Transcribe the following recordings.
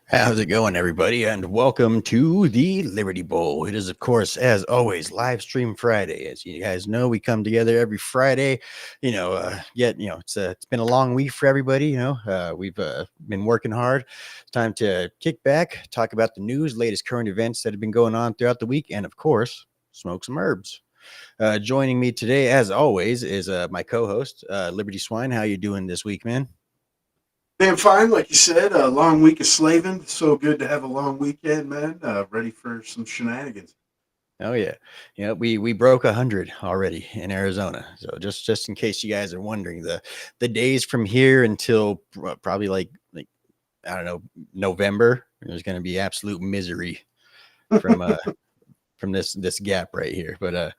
How's it going, everybody? And welcome to the Liberty Bowl. It is, of course, as always, live stream Friday. As you guys know, we come together every Friday. It's been a long week for everybody. We've been working hard. It's time to kick back, talk about the news, latest current events that have been going on throughout the week, and of course, smoke some herbs. Joining me today, as always, is my co-host, Liberty Swine. How you doing this week, man? Damn fine, like you said, a long week of slaving. So good to have a long weekend, man. Ready for some shenanigans. Oh yeah, we broke 100 already in Arizona. So just in case you guys are wondering, the days from here until probably like I don't know, November, there's going to be absolute misery from from this gap right here. But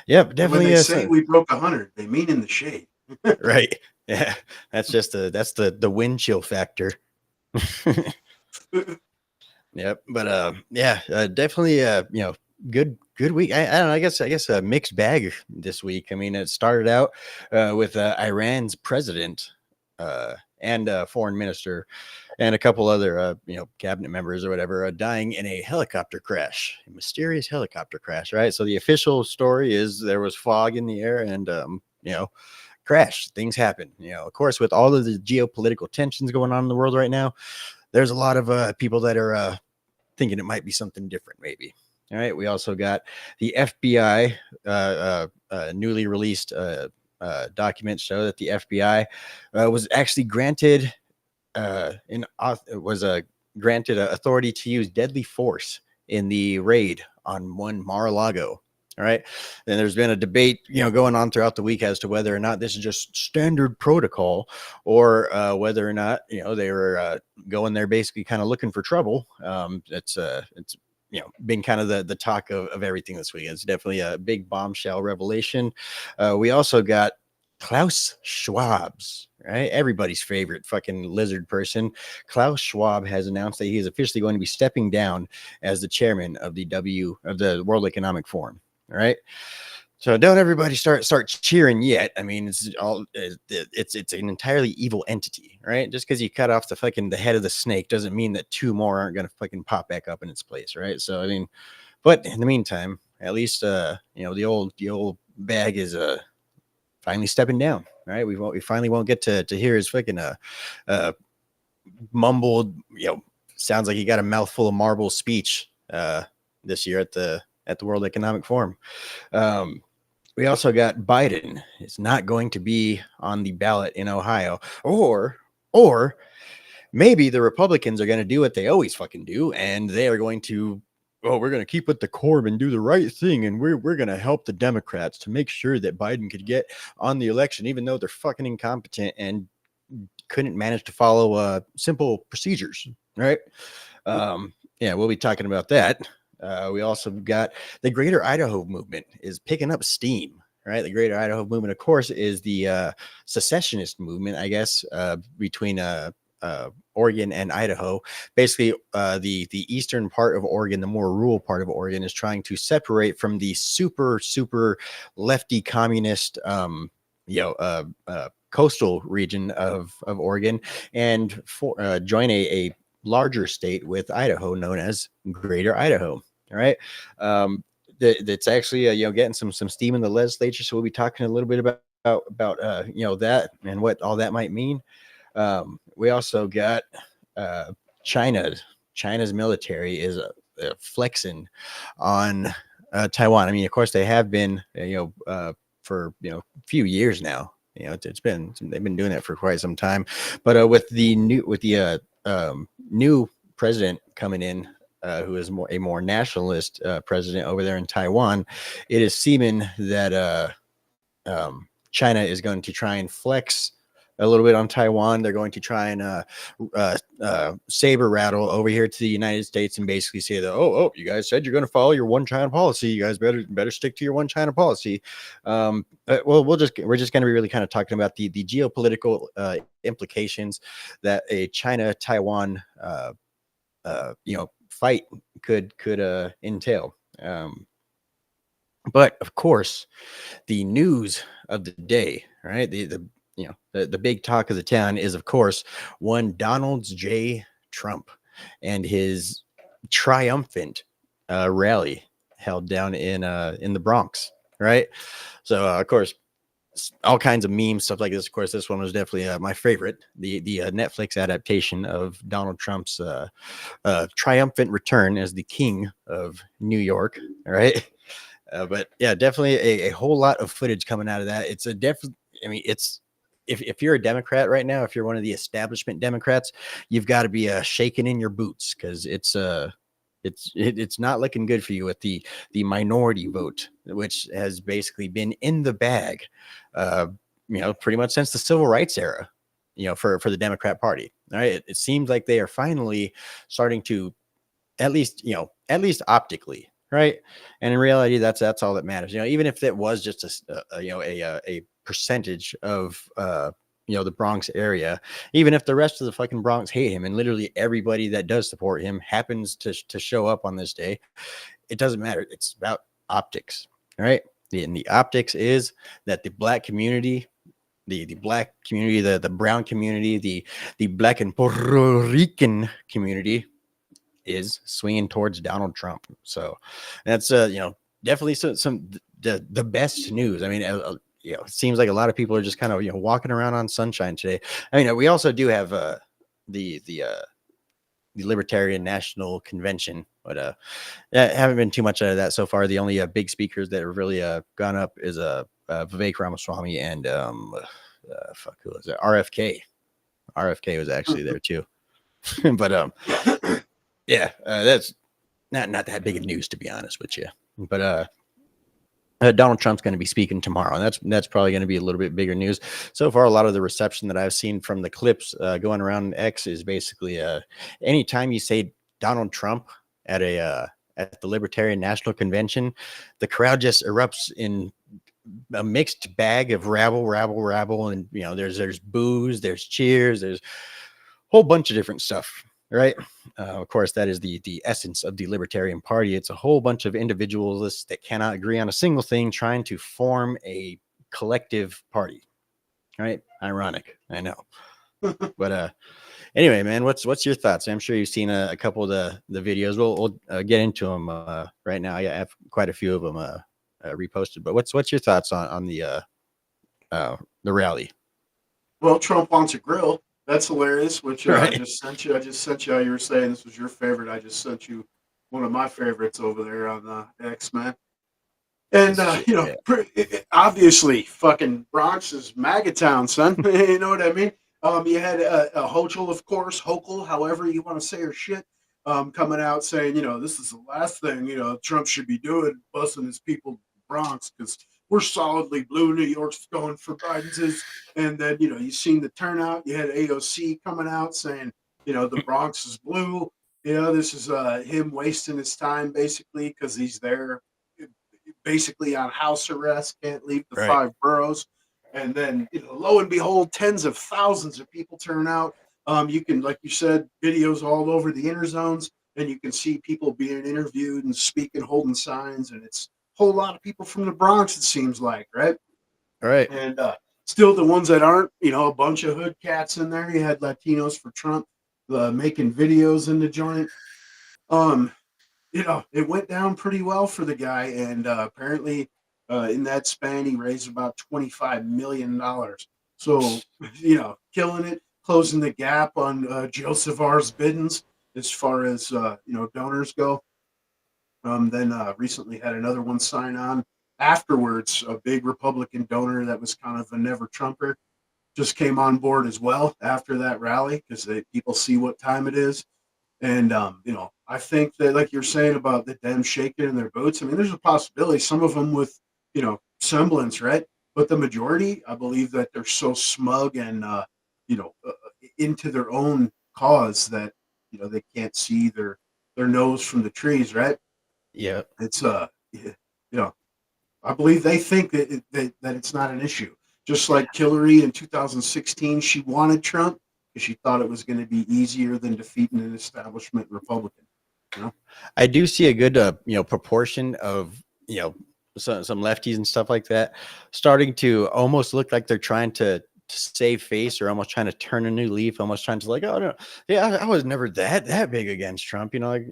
yeah, And when definitely they say we broke 100, they mean in the shade. right. Yeah, that's the wind chill factor. Yep, but definitely good week. I don't know. I guess a mixed bag this week. I mean, it started out with Iran's president and foreign minister and a couple other cabinet members or whatever dying in a helicopter crash, a mysterious helicopter crash. Right. So the official story is there was fog in the air and crash. Things happen. Of course, with all of the geopolitical tensions going on in the world right now, there's a lot of people that are thinking it might be something different, maybe. All right. We also got the FBI newly released documents show that the FBI was actually granted granted authority to use deadly force in the raid on one Mar-a-Lago. All right. And there's been a debate, going on throughout the week as to whether or not this is just standard protocol or whether or not, they were going there basically kind of looking for trouble. It's been kind of the talk of everything this week. It's definitely a big bombshell revelation. We also got Klaus Schwab's, right? Everybody's favorite fucking lizard person. Klaus Schwab has announced that he is officially going to be stepping down as the chairman of the World Economic Forum. All right. So don't everybody start cheering yet. I mean, it's an entirely evil entity, right? Just because you cut off the head of the snake doesn't mean that two more aren't going to fucking pop back up in its place, right? So I mean, but in the meantime, at least the old bag is finally stepping down, right? We finally won't get to hear his fucking mumbled, sounds like he got a mouthful of marble speech this year at the World Economic Forum. We also got Biden is not going to be on the ballot in Ohio, or maybe the Republicans are going to do what they always fucking do, and they are going to, we're going to keep with the core and do the right thing, and we're going to help the Democrats to make sure that Biden could get on the election, even though they're fucking incompetent and couldn't manage to follow simple procedures, right? We'll be talking about that. We also got the Greater Idaho movement is picking up steam, right? The Greater Idaho movement, of course, is the secessionist movement, I guess, between Oregon and Idaho. Basically, the eastern part of Oregon, the more rural part of Oregon, is trying to separate from the super lefty communist, coastal region of Oregon and join a larger state with Idaho known as Greater Idaho. All right. That's actually, getting some steam in the legislature. So we'll be talking a little bit about that and what all that might mean. We also got China's military is flexing on Taiwan. I mean, of course, they have been, for a few years now. They've been doing that for quite some time. But with the new president coming in, who is a more nationalist president over there in Taiwan, it is seeming that China is going to try and flex a little bit on Taiwan. They're going to try and saber rattle over here to the United States and basically say that, you guys said you're going to follow your one China policy. You guys better stick to your one China policy. We're just going to be really kind of talking about the geopolitical implications that a China-Taiwan fight could entail. But of course, the news of the day, right? The big talk of the town is, of course, one Donald J. Trump and his triumphant rally held down in the Bronx, right? So of course, all kinds of memes, stuff like this. Of course, this one was definitely my favorite. The Netflix adaptation of Donald Trump's triumphant return as the king of New York. All right. But yeah, definitely a whole lot of footage coming out of that. It's a definitely, I mean, it's if you're a Democrat right now, if you're one of the establishment Democrats, you've got to be shaking in your boots because it's not looking good for you with the minority vote, which has basically been in the bag, uh, pretty much since the civil rights era, for the Democrat Party. All right, it seems like they are finally starting to at least optically, right? And in reality, that's all that matters. Even if it was just a percentage of the Bronx area, even if the rest of the fucking Bronx hate him, and literally everybody that does support him happens to show up on this day, it doesn't matter. It's about optics, right? And the optics is that the black community, the black community, the brown community, the black and Puerto Rican community is swinging towards Donald Trump. So that's definitely the best news. I mean, it seems like a lot of people are just kind of walking around on sunshine today. I mean, we also do have the Libertarian National Convention, but haven't been too much out of that so far. The only big speakers that have really gone up is Vivek Ramaswamy and fuck, who was it? RFK. RFK was actually there too. But yeah, that's not that big of news, to be honest with you. But Donald Trump's going to be speaking tomorrow, and that's probably going to be a little bit bigger news. So far, a lot of the reception that I've seen from the clips going around X is basically anytime you say Donald Trump at at the Libertarian National Convention, the crowd just erupts in a mixed bag of rabble, and there's boos, there's cheers, there's a whole bunch of different stuff. Right. Of course, that is the essence of the Libertarian Party. It's a whole bunch of individualists that cannot agree on a single thing, trying to form a collective party. Right. Ironic, I know. But anyway, man, what's your thoughts? I'm sure you've seen a couple of the videos. We'll get into them right now. I have quite a few of them reposted. But what's your thoughts on the rally? Well, Trump wants a grill. That's hilarious, which Right. I just sent you. I just sent you how you were saying this was your favorite. I just sent you one of my favorites over there on X, man. And, Yeah. obviously, fucking Bronx is MAGA town, son. You know what I mean? You had a Hochul, of course, Hochul, however you want to say her shit, coming out saying, this is the last thing, Trump should be doing, busing his people to the Bronx because we're solidly blue. New York's going for Biden's. And then, you've seen the turnout. You had AOC coming out saying, the Bronx is blue. This is him wasting his time, basically, because he's there basically on house arrest, can't leave the Right. 5 boroughs. And then, lo and behold, tens of thousands of people turn out. You can, like you said, videos all over the inner zones, and you can see people being interviewed and speaking, holding signs, and it's a whole lot of people from the Bronx, it seems like, right? Right. And still the ones that aren't, a bunch of hood cats in there. You had Latinos for Trump making videos in the joint. It went down pretty well for the guy, and apparently in that span he raised about $25 million. So, killing it, closing the gap on Joe Savar's biddings as far as donors go. Then recently had another one sign on afterwards. A big Republican donor that was kind of a never Trumper just came on board as well after that rally because people see what time it is. And, I think that, like you're saying about the Dems shaking in their boots, I mean, there's a possibility, some of them with, semblance, right? But the majority, I believe that they're so smug and, into their own cause that, they can't see their nose from the trees, right? Yeah. It's, I believe they think that it's not an issue. Just like Hillary in 2016, she wanted Trump because she thought it was going to be easier than defeating an establishment Republican. I do see a good proportion of some lefties and stuff like that starting to almost look like they're trying to save face, or almost trying to turn a new leaf, almost trying to like, oh no, yeah, I was never that big against Trump, like,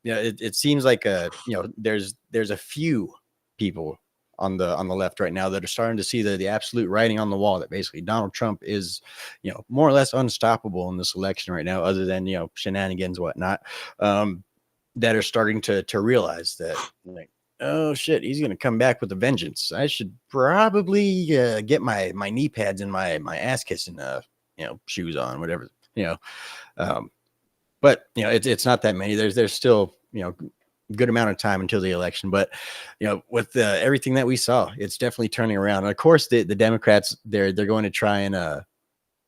it seems like there's a few people on the left right now that are starting to see the absolute writing on the wall that basically Donald Trump is, more or less unstoppable in this election right now, other than shenanigans, whatnot, that are starting to realize that, like, oh shit, he's gonna come back with a vengeance. I should probably get my knee pads and my ass kissing shoes on, whatever, um, but it's not that many. There's still good amount of time until the election, but with everything that we saw, it's definitely turning around. And of course, the Democrats, they're going to try and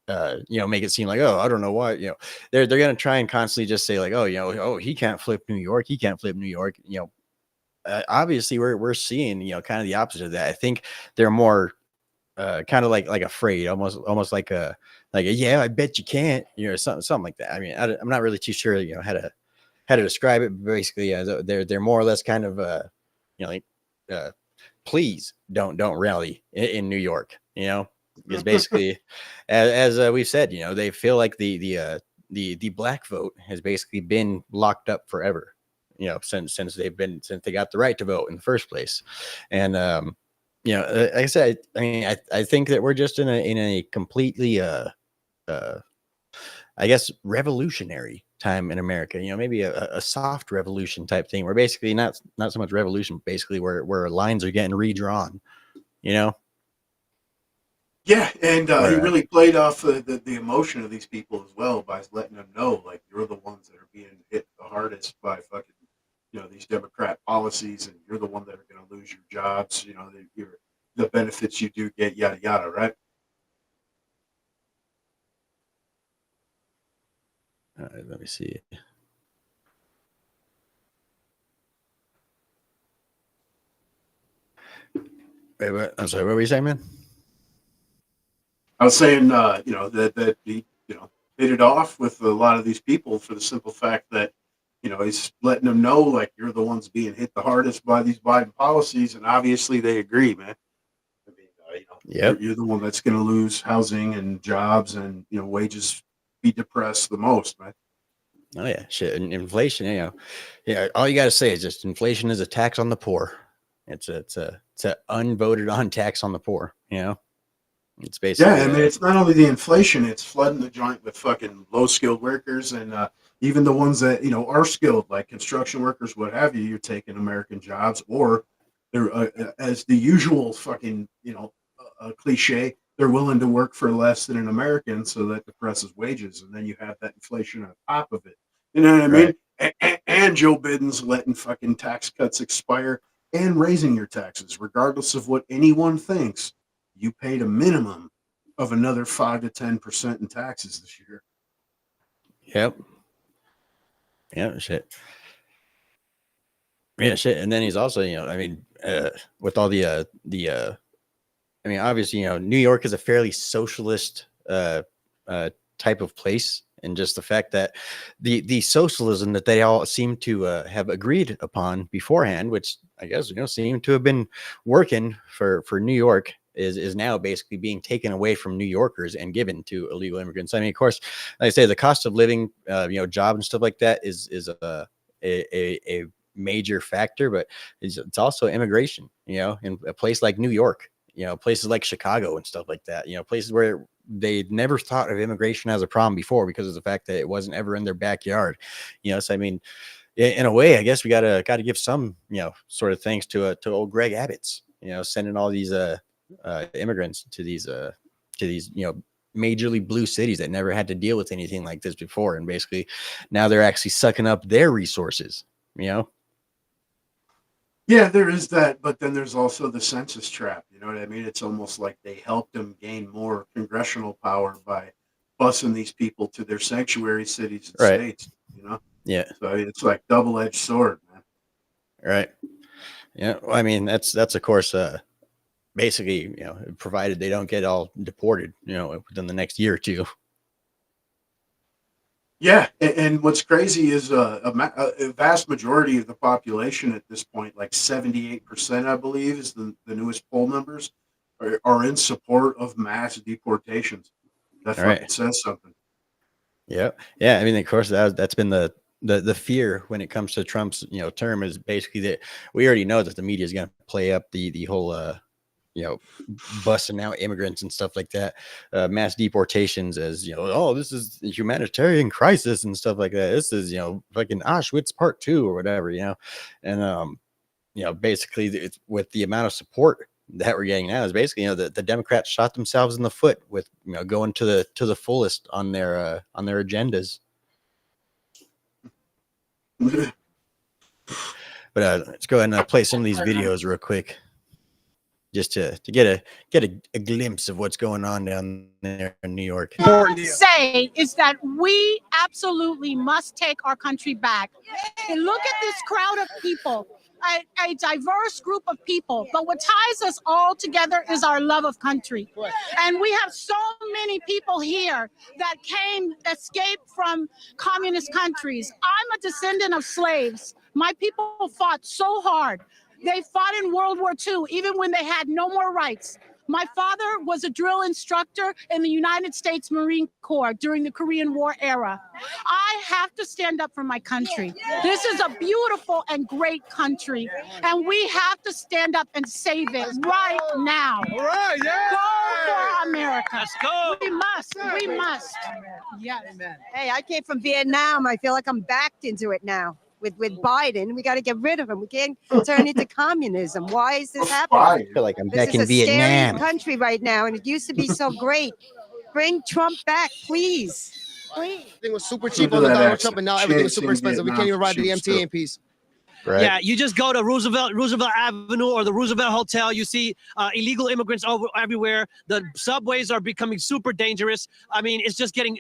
make it seem like, oh, I don't know why, they're going to try and constantly just say like, oh, oh, he can't flip New York, obviously we're seeing kind of the opposite of that. I think they're more kind of like afraid, almost like a yeah, I bet you can't, something like that. I mean, I'm not really too sure how to describe it, but basically, yeah, they're more or less kind of like please don't rally in New York, because basically, as we've said, they feel like the black vote has basically been locked up forever, since they got the right to vote in the first place. And like I said, I mean, I think that we're just in a completely I guess revolutionary time in America, maybe a soft revolution type thing, where basically not so much revolution, basically where lines are getting redrawn, Yeah, and he where really played off the emotion of these people as well by letting them know, like, you're the ones that are being hit the hardest by fucking, these Democrat policies, and you're the one that are going to lose your jobs, the benefits you do get, yada yada, right? let me see. Wait, I'm sorry, what were you saying, man? I was saying, that he, hit it off with a lot of these people for the simple fact that, he's letting them know, like, you're the ones being hit the hardest by these Biden policies, and obviously they agree, man. I mean, Yep. you're the one that's going to lose housing and jobs, and wages be depressed the most, man. Oh yeah, shit. And inflation, yeah. All you got to say is just inflation is a tax on the poor. It's a unvoted on tax on the poor. It's Yeah, basically I mean, it's not only the inflation; it's flooding the joint with fucking low skilled workers, and even the ones that are skilled, like construction workers, what have you. You're taking American jobs, or they're as the usual fucking cliche. They're willing to work for less than an American, so that depresses wages, and then you have that inflation on top of it. You know what I right. mean? And Joe Biden's letting fucking tax cuts expire and raising your taxes, regardless of what anyone thinks. You paid a minimum of another 5 to 10% in taxes this year. Yep. Yeah, shit. Yeah, shit. And then he's also, I mean, with all I mean, obviously, New York is a fairly socialist type of place, and just the fact that the socialism that they all seem to have agreed upon beforehand, which I guess seem to have been working for New York, is now basically being taken away from New Yorkers and given to illegal immigrants. I mean, of course, like I say, the cost of living, job and stuff like that is a major factor, but it's also immigration. In a place like New York, places like Chicago and stuff like that, places where they never thought of immigration as a problem before because of the fact that it wasn't ever in their backyard. So I mean, in a way, I guess we gotta give some, sort of thanks to old Greg Abbott's, sending all these immigrants to these majorly blue cities that never had to deal with anything like this before, and basically now they're actually sucking up their resources. Yeah, there is that, but then there's also the census trap. You know what I mean? It's almost like they helped them gain more congressional power by busing these people to their sanctuary cities and Right. states. Yeah. So it's like double-edged sword, man. Right. Yeah. Well, I mean, that's of course basically, provided they don't get all deported, within the next year or two. Yeah, and what's crazy is a vast majority of the population at this point, like 78%, I believe, is the newest poll numbers, are in support of mass deportations. That All fucking right. says something. Yeah. Yeah. I mean, of course, that's been the fear when it comes to Trump's, term is basically that we already know that the media is going to play up the whole, you know, busting out immigrants and stuff like that, mass deportations as, oh, this is a humanitarian crisis and stuff like that. This is, fucking Auschwitz part 2 or whatever, and, basically it's with the amount of support that we're getting now is basically, the Democrats shot themselves in the foot with, going to the fullest on their agendas. But let's go ahead and play some of these videos real quick, just to get a glimpse of what's going on down there in New York. Say is that we absolutely must take our country back. And look at this crowd of people, a diverse group of people. But what ties us all together is our love of country. And we have so many people here that escaped from communist countries. I'm a descendant of slaves. My people fought so hard. They fought in World War II, even when they had no more rights. My father was a drill instructor in the United States Marine Corps during the Korean War era. I have to stand up for my country. This is a beautiful and great country, and we have to stand up and save it right now. All right, yeah. Go for America. Let's go. We must. We must. Yes. Hey, I came from Vietnam. I feel like I'm backed into it now. With Biden, we got to get rid of him. We can't turn into communism. Why is this happening? I feel like I'm This back is in a Vietnam. scary country right now, and it used to be so great. Bring Trump back, please. Please. Everything was super cheap Look at under that Donald accent. Trump, and now everything is Chasing super expensive. We can't even Vietnam ride to the cheap MTA stuff. in peace. Right? Yeah, you just go to Roosevelt Avenue or the Roosevelt Hotel. You see illegal immigrants everywhere. The subways are becoming super dangerous. I mean, it's just getting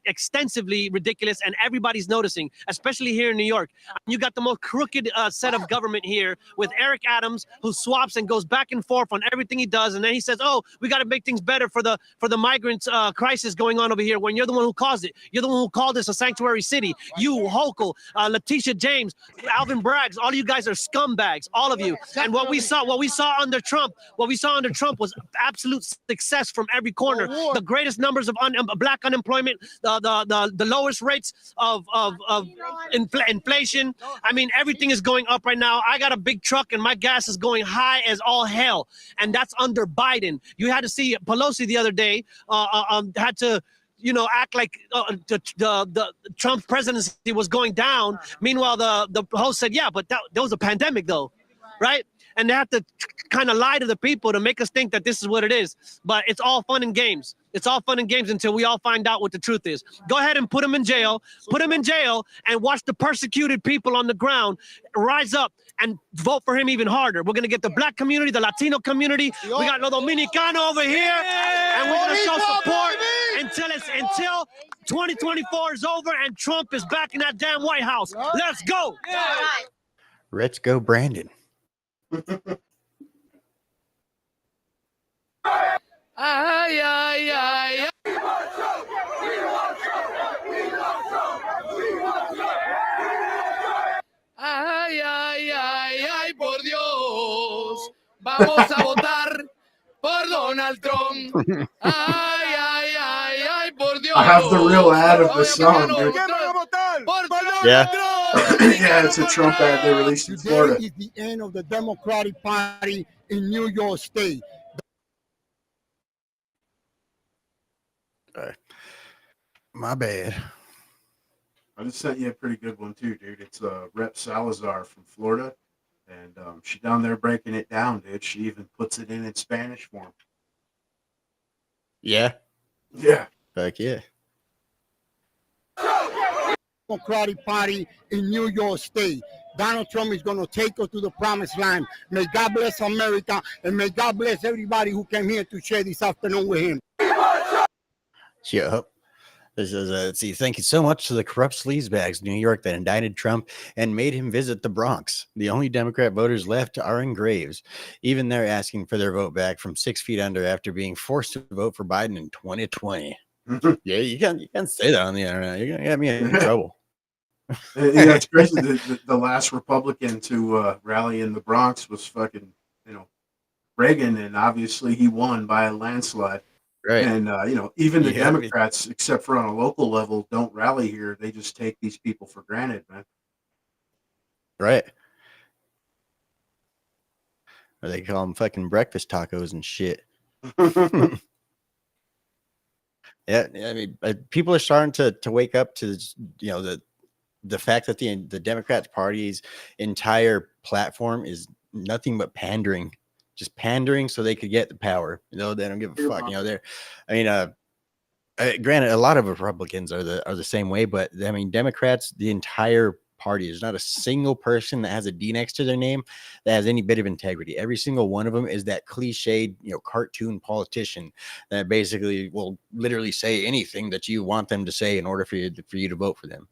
extensively ridiculous, and everybody's noticing, especially here in New York. You got the most crooked set of government here with Eric Adams, who swaps and goes back and forth on everything he does, and then he says, "Oh, we got to make things better for the migrants crisis going on over here." When you're the one who caused it, you're the one who called this a sanctuary city. You, Hochul, Letitia James, Alvin Bragg. All of you guys are scumbags, all of you. And what we saw under Trump was absolute success from every corner. The greatest numbers of black unemployment, the lowest rates of inflation. I mean, everything is going up right now. I got a big truck and my gas is going high as all hell, and that's under Biden. You had to see Pelosi the other day had to act like the Trump presidency was going down. Meanwhile, the host said, yeah, but that was a pandemic though, right? And they have to kind of lie to the people to make us think that this is what it is. But it's all fun and games. It's all fun and games until we all find out what the truth is. Go ahead and put them in jail. Put them in jail and watch the persecuted people on the ground rise up and vote for him even harder. We're going to get the black community, the Latino community. We got the Dominicano over here. And we're going to show support until 2024 is over and Trump is back in that damn White House. Let's go. Let's go, Brandon. Ay, ay, ay, ay. Ay, ay, ay, ay, por Dios. Vamos a votar por Donald Trump. Ay, ay, ay, ay, por Dios. I have the real ad of the song, dude. Yeah. Yeah, it's a Trump ad they released in Florida. Today is the end of the Democratic Party in New York State. My bad. I just sent you a pretty good one too, dude. It's Rep Salazar from Florida, and she down there breaking it down, dude. She even puts it in Spanish form. Yeah. Yeah. Heck yeah. Democratic Party in New York State. Donald Trump is going to take us to the promised land. May God bless America, and may God bless everybody who came here to share this afternoon with him. Yep. This is let's see. Thank you so much to the corrupt sleazebags in New York that indicted Trump and made him visit the Bronx. The only Democrat voters left are in graves. Even they're asking for their vote back from 6 feet under after being forced to vote for Biden in 2020. Yeah, you can't say that on the internet. You're gonna get me in trouble. Yeah, it's crazy. The last Republican to rally in the Bronx was fucking, Reagan, and obviously he won by a landslide. Right. And even the Yeah. Democrats, except for on a local level, don't rally here. They just take these people for granted, man. Right. Or they call them fucking breakfast tacos and shit. Yeah, I mean, people are starting to wake up to the fact that the Democrats Party's entire platform is nothing but pandering, just pandering so they could get the power. They don't give a fuck. Granted, a lot of Republicans are the same way, but I mean, Democrats, the entire party, there's not a single person that has a D next to their name that has any bit of integrity. Every single one of them is that cliched, cartoon politician that basically will literally say anything that you want them to say in order for you to vote for them.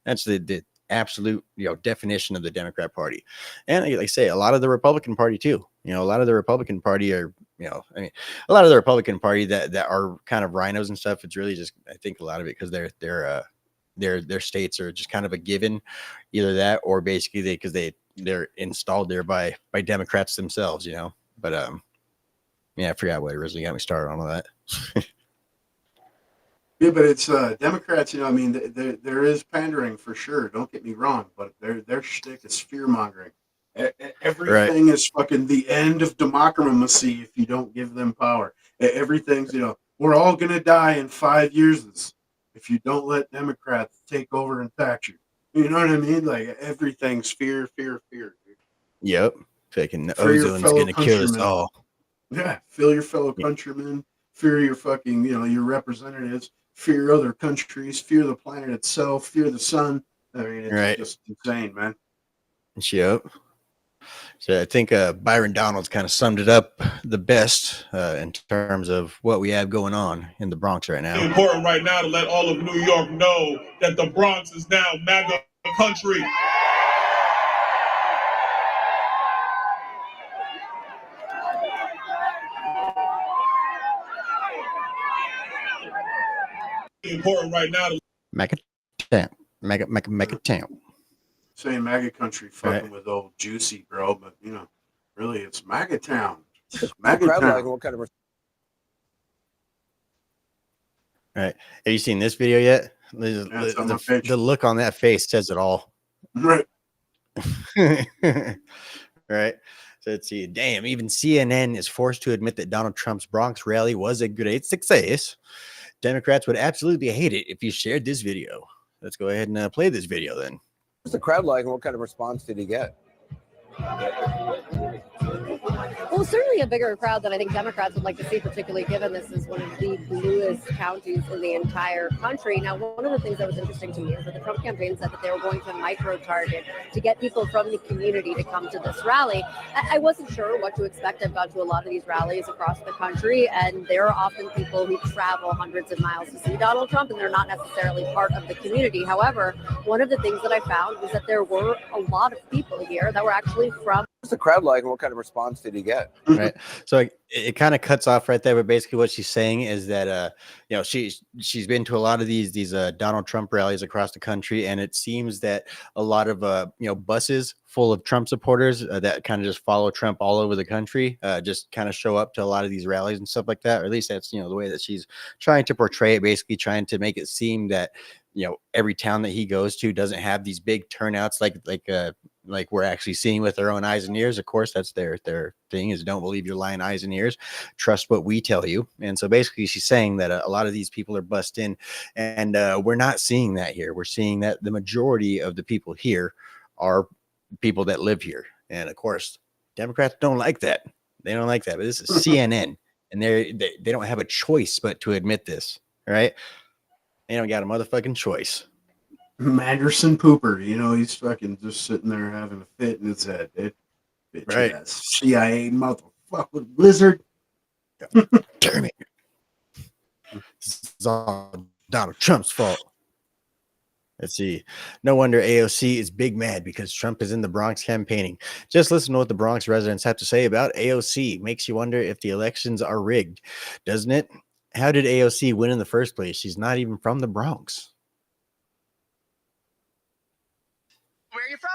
That's the absolute definition of the Democrat Party. And like I say, a lot of the Republican Party too. A lot of the Republican Party are a lot of the Republican Party that are kind of rhinos and stuff. It's really just, I think, a lot of it because their states are just kind of a given, either that or basically they're installed there by Democrats themselves. But I forgot what originally got me started on all that. Yeah, but it's Democrats. There is pandering for sure. Don't get me wrong, but their shtick is fear mongering. Everything is fucking the end of democracy if you don't give them power. Everything's we're all gonna die in 5 years if you don't let Democrats take over and tax you. You know what I mean? Like everything's fear, fear, fear. Dude. Yep, fucking ozone's gonna kill us all. Yeah, fear your fellow countrymen, fear your fucking your representatives, fear other countries, fear the planet itself, fear the sun. I mean, it's just insane, man. Yep. So I think Byron Donalds kind of summed it up the best in terms of what we have going on in the Bronx right now. It's important right now to let all of New York know that the Bronx is now MAGA country. It's important right now to MAGA town. Saying MAGA country fucking with old Juicy, bro, but really it's MAGA town. MAGA town. What kind of... All right. Have you seen this video yet? The look on that face says it all. Right. Right. So let's see. Damn, even CNN is forced to admit that Donald Trump's Bronx rally was a great success. Democrats would absolutely hate it if you shared this video. Let's go ahead and play this video then. What's the crowd like, and what kind of response did he get? Well, certainly a bigger crowd than I think Democrats would like to see, particularly given this is one of the bluest counties in the entire country. Now, one of the things that was interesting to me is that the Trump campaign said that they were going to micro-target to get people from the community to come to this rally. I wasn't sure what to expect. I've gone to a lot of these rallies across the country, and there are often people who travel hundreds of miles to see Donald Trump, and they're not necessarily part of the community. However, one of the things that I found was that there were a lot of people here that were actually from... What's the crowd like, and what kind of response did he get? Right. So it kind of cuts off right there, but basically what she's saying is that she's been to a lot of these Donald Trump rallies across the country, and it seems that a lot of buses full of Trump supporters that kind of just follow Trump all over the country just kind of show up to a lot of these rallies and stuff like that, or at least that's the way that she's trying to portray it, basically trying to make it seem that every town that he goes to doesn't have these big turnouts like we're actually seeing with our own eyes and ears. Of course, that's their thing, is don't believe your lying eyes and ears, trust what we tell you. And so basically she's saying that a lot of these people are bussed in, and we're not seeing that here. We're seeing that the majority of the people here are people that live here. And of course, Democrats don't like that. They don't like that. But this is CNN, and they don't have a choice but to admit this, right? They don't got a motherfucking choice. Manderson Pooper, he's fucking just sitting there having a fit in his head. Bitch Right. ass CIA motherfucker lizard. Damn it. This is all Donald Trump's fault. Let's see. No wonder AOC is big mad because Trump is in the Bronx campaigning. Just listen to what the Bronx residents have to say about AOC. Makes you wonder if the elections are rigged, doesn't it? how did AOC win in the first place? She's not even from the Bronx. Where are you from?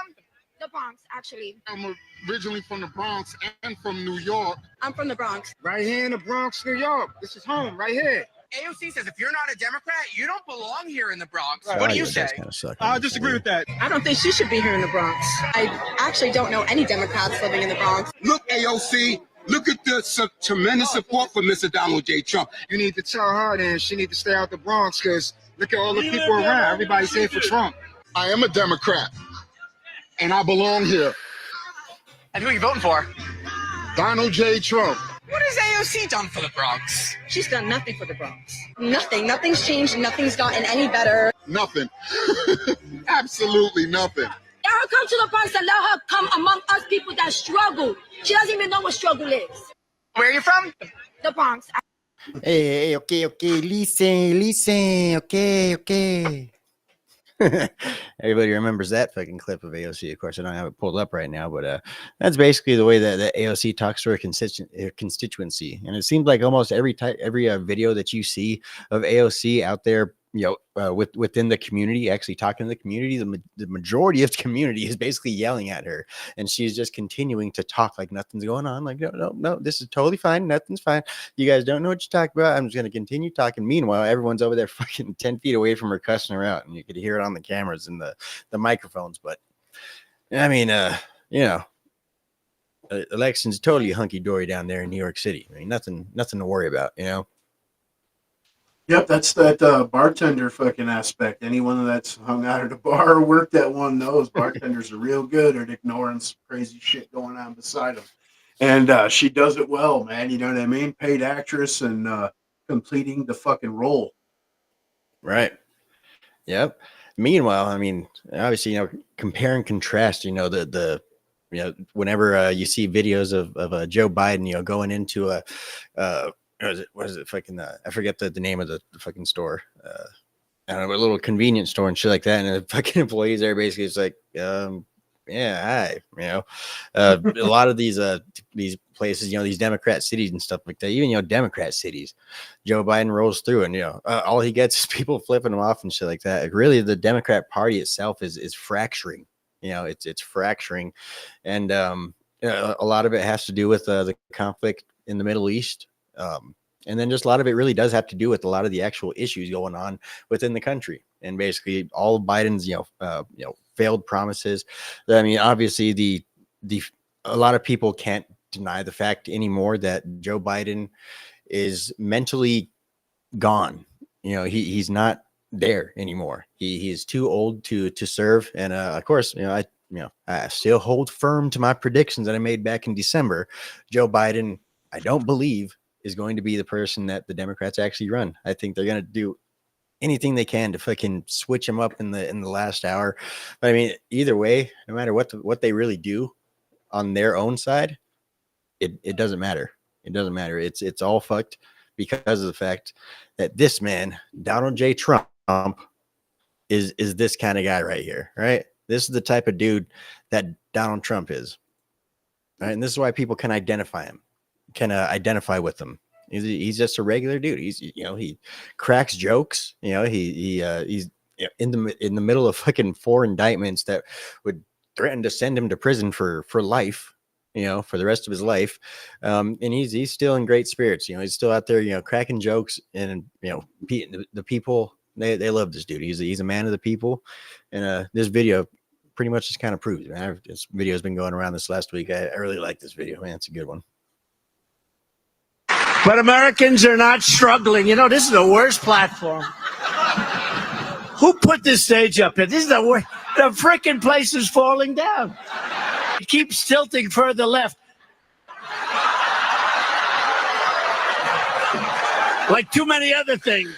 The Bronx, actually. I'm originally from the Bronx and from New York. I'm from the Bronx. Right here in the Bronx, New York. This is home, right here. AOC says if you're not a Democrat, you don't belong here in the Bronx. Right. What do Audio you does say? kinda suck I on this disagree one. with that. I don't think she should be here in the Bronx. I actually don't know any Democrats living in the Bronx. Look, AOC, look at the tremendous support for Mr. Donald J. Trump. You need to tell her that she need to stay out the Bronx because look at all the people around. Everybody's here for Trump. I am a Democrat, and I belong here. And who are you voting for? Donald J. Trump. What has AOC done for the Bronx? She's done nothing for the Bronx. Nothing. Nothing's changed. Nothing's gotten any better. Nothing. Absolutely nothing. Let her come to the Bronx and let her come among us people that struggle. She doesn't even know what struggle is. Where are you from? The Bronx. Hey, okay, listen, okay. Everybody remembers that fucking clip of AOC. Of course, I don't have it pulled up right now, but that's basically the way that AOC talks to her constituency. And it seems like almost every video that you see of AOC out there, within the community, actually talking to the community, the majority of the community is basically yelling at her, and she's just continuing to talk like nothing's going on. Like, no, this is totally fine. Nothing's fine. You guys don't know what you're talking about. I'm just going to continue talking. Meanwhile, everyone's over there fucking 10 feet away from her cussing her out, and you could hear it on the cameras and the microphones. But I mean, elections totally hunky-dory down there in New York City. I mean, nothing to worry about, Yep, that's that bartender fucking aspect. Anyone that's hung out at a bar or worked at one knows bartenders are real good at ignoring some crazy shit going on beside them. And she does it well, man. You know what I mean? Paid actress and completing the fucking role. Right. Yep. Meanwhile, I mean, obviously, compare and contrast, whenever you see videos of Joe Biden, going into what is it fucking I forget the name of the fucking store. I don't know, a little convenience store and shit like that. And the fucking employees there basically is like, yeah, hi, a lot of these places, these Democrat cities and stuff like that, even, Democrat cities, Joe Biden rolls through and, all he gets is people flipping him off and shit like that. Really, the Democrat Party itself is fracturing, it's fracturing. And a lot of it has to do with the conflict in the Middle East. And then just a lot of it really does have to do with a lot of the actual issues going on within the country, and basically all of Biden's, failed promises. I mean, obviously a lot of people can't deny the fact anymore that Joe Biden is mentally gone. He's not there anymore. He is too old to serve. And of course, I still hold firm to my predictions that I made back in December. Joe Biden, I don't believe, is going to be the person that the Democrats actually run. I think they're going to do anything they can to fucking switch him up in the last hour. But I mean, either way, no matter what they really do on their own side, it doesn't matter. It doesn't matter. It's all fucked because of the fact that this man, Donald J. Trump, is this kind of guy right here, right? This is the type of dude that Donald Trump is. Right? And this is why people can identify him. Can identify with him. He's just a regular dude. He's he cracks jokes. He's in the middle of fucking 4 indictments that would threaten to send him to prison for life. For the rest of his life. And he's still in great spirits. He's still out there. Cracking jokes, and the people they love this dude. He's a man of the people. And this video pretty much just kind of proves. Man, this video has been going around this last week. I really like this video. Man, it's a good one. But Americans are not struggling. This is the worst platform. Who put this stage up here? This is the worst. The freaking place is falling down. It keeps tilting further left. Like too many other things.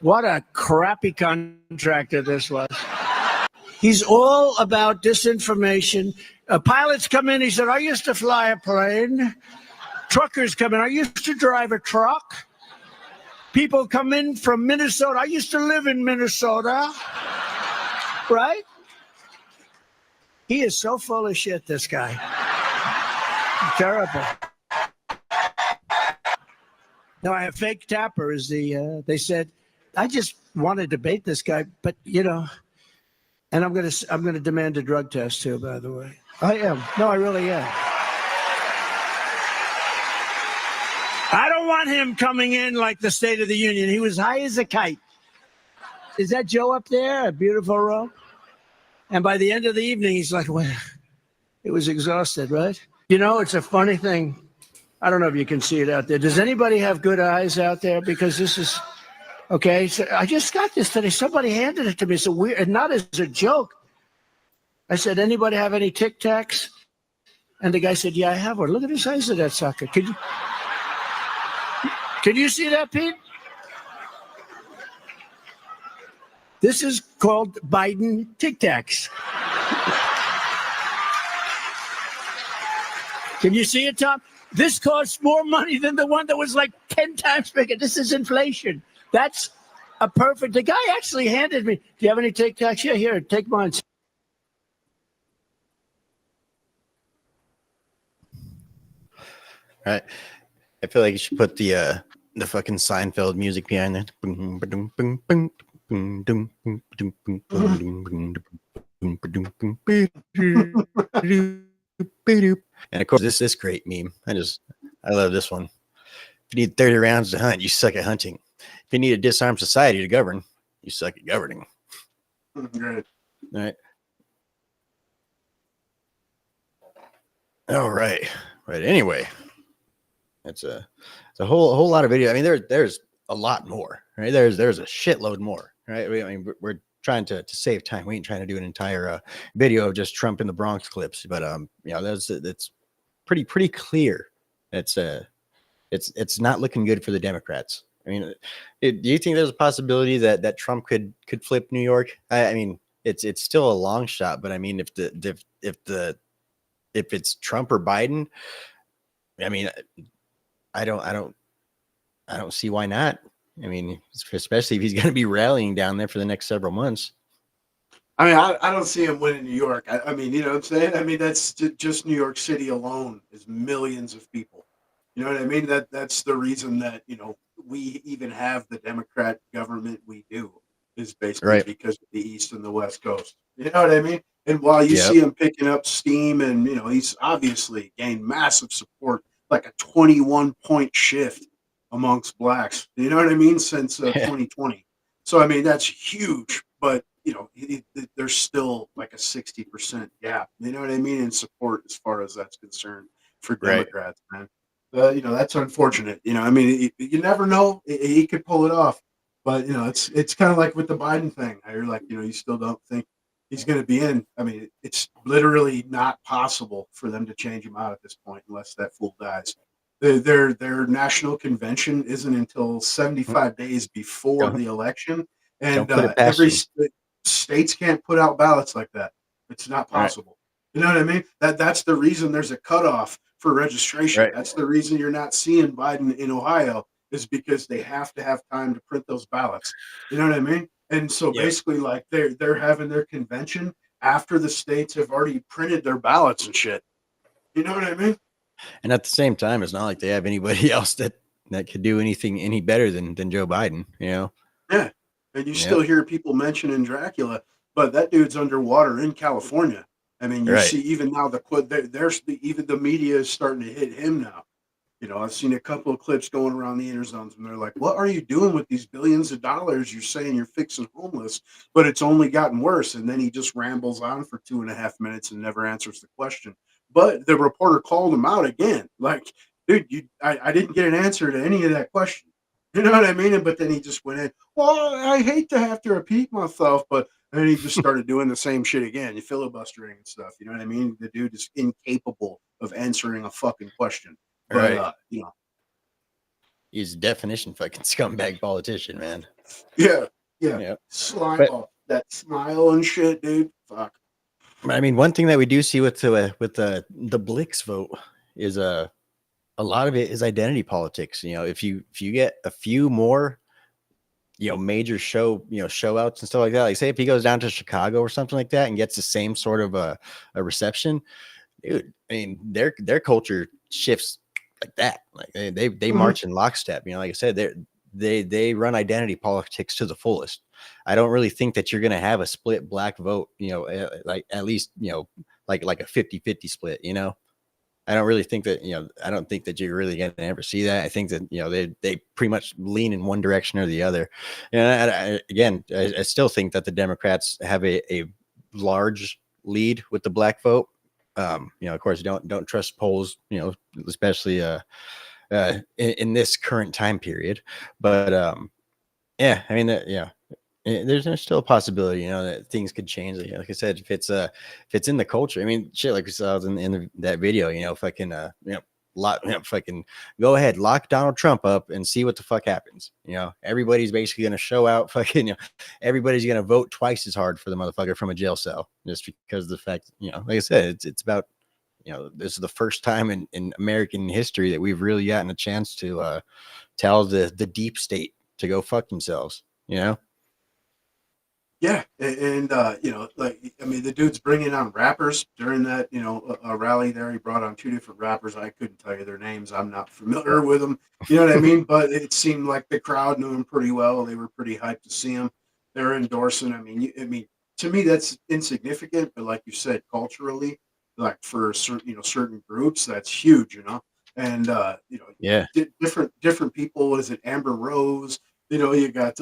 What a crappy contractor this was. He's all about disinformation. Pilots come in. He said, I used to fly a plane. Truckers come in. I used to drive a truck. People come in from Minnesota. I used to live in Minnesota. Right? He is so full of shit, this guy. Terrible. No, I have fake Tapper is they said, I just want to debate this guy, but and I'm gonna demand a drug test too, by the way. I am. No, I really am. I don't want him coming in like the State of the Union. He was high as a kite. Is that Joe up there? A beautiful row? And by the end of the evening, he's like, well, it was exhausted, right? It's a funny thing. I don't know if you can see it out there. Does anybody have good eyes out there? Because this is, okay, so I just got this today. Somebody handed it to me. It's a weird, and not as a joke. I said, anybody have any Tic Tacs? And the guy said, yeah, I have one. Look at the size of that sucker. Can you see that, Pete? This is called Biden Tic Tacs. Can you see it, Tom? This costs more money than the one that was like 10 times bigger. This is inflation. That's a perfect. The guy actually handed me. Do you have any Tic Tacs? Yeah, here, take mine. All right. I feel like you should put the fucking Seinfeld music behind that. And of course, this great meme. I love this one. If you need 30 rounds to hunt, you suck at hunting. If you need a disarmed society to govern, you suck at governing. Right. All right. All right. But anyway, it's a whole lot of video. I mean, there's a lot more, right? There's a shitload more, right? I mean, we're trying to save time. We ain't trying to do an entire video of just Trump in the Bronx clips, but that's pretty clear. It's not looking good for the Democrats. I mean, do you think there's a possibility that Trump could flip New York? I mean, it's still a long shot, but I mean, if it's Trump or Biden, I mean, I don't see why not. I mean, especially if he's going to be rallying down there for the next several months. I mean, I don't see him winning New York. I mean, you know what I'm saying? I mean, that's just New York City alone is millions of people. You know what I mean? That's the reason that, we even have the Democrat government we do is basically because of the East and the West Coast. You know what I mean? And while you see him picking up steam and, he's obviously gained massive support, like a 21-point shift amongst blacks, you know what I mean, since 2020. So, I mean, that's huge, but, there's still like a 60% gap, you know what I mean, in support as far as that's concerned for Democrats, man. That's unfortunate. I mean, you never know. He could pull it off, but, it's kind of like with the Biden thing. You're like, you still don't think he's going to be in. I mean, it's literally not possible for them to change him out at this point unless that fool dies. Their national convention isn't until 75 days before the election, and every states can't put out ballots like that. It's not possible. Right. You know what I mean? That's the reason there's a cutoff for registration. Right. That's the reason you're not seeing Biden in Ohio is because they have to have time to print those ballots. You know what I mean? And so basically, like they're having their convention after the states have already printed their ballots and shit. You know what I mean? And at the same time, it's not like they have anybody else that could do anything any better than Joe Biden, Yeah. And you still hear people mentioning Dracula, but that dude's underwater in California. I mean, you see even now even the media is starting to hit him now. I've seen a couple of clips going around the interzones and they're like, what are you doing with these billions of dollars? You're saying you're fixing homeless, but it's only gotten worse. And then he just rambles on for 2.5 minutes and never answers the question. But the reporter called him out again. Like, dude, I didn't get an answer to any of that question. You know what I mean? But then he just went in, well, I hate to have to repeat myself, but then he just started doing the same shit again. You filibustering and stuff. You know what I mean? The dude is incapable of answering a fucking question. But, he's a definition fucking scumbag politician, man. Yeah. Slime off that smile and shit, dude. Fuck. I mean, one thing that we do see with the Blix vote is a lot of it is identity politics. If you get a few more, major show outs and stuff like that, like say if he goes down to Chicago or something like that and gets the same sort of a reception, dude, I mean, their culture shifts like that. Like they march in lockstep. You know, like I said, they run identity politics to the fullest. I don't really think that you're going to have a split black vote, you know, like at least, you know, like a 50-50 split, you know. I don't really think that, you know, I don't think that you're really going to ever see that. I think that, you know, they pretty much lean in one direction or the other. And I still think that the Democrats have a large lead with the black vote. You know, of course, don't trust polls, you know, especially in this current time period. But yeah, I mean, there's still a possibility, you know, that things could change. Like I said, if it's in the culture, I mean, shit, like we saw in that video, you know, fucking, you know, fucking go ahead, lock Donald Trump up and see what the fuck happens. You know, everybody's basically going to show out, fucking, you know, everybody's going to vote twice as hard for the motherfucker from a jail cell just because of the fact, you know, like I said, it's about, you know, this is the first time in American history that we've really gotten a chance to tell the deep state to go fuck themselves, you know? Yeah, and you know, like I mean, the dude's bringing on rappers during that, you know, a rally there. He brought on two different rappers. I couldn't tell you their names. I'm not familiar with them. You know what I mean? But it seemed like the crowd knew him pretty well. They were pretty hyped to see him. They're endorsing. I mean, to me, that's insignificant. But like you said, culturally, like for certain, you know, certain groups, that's huge. You know, and you know, Yeah. different people. What is it? Amber Rose. You know, you got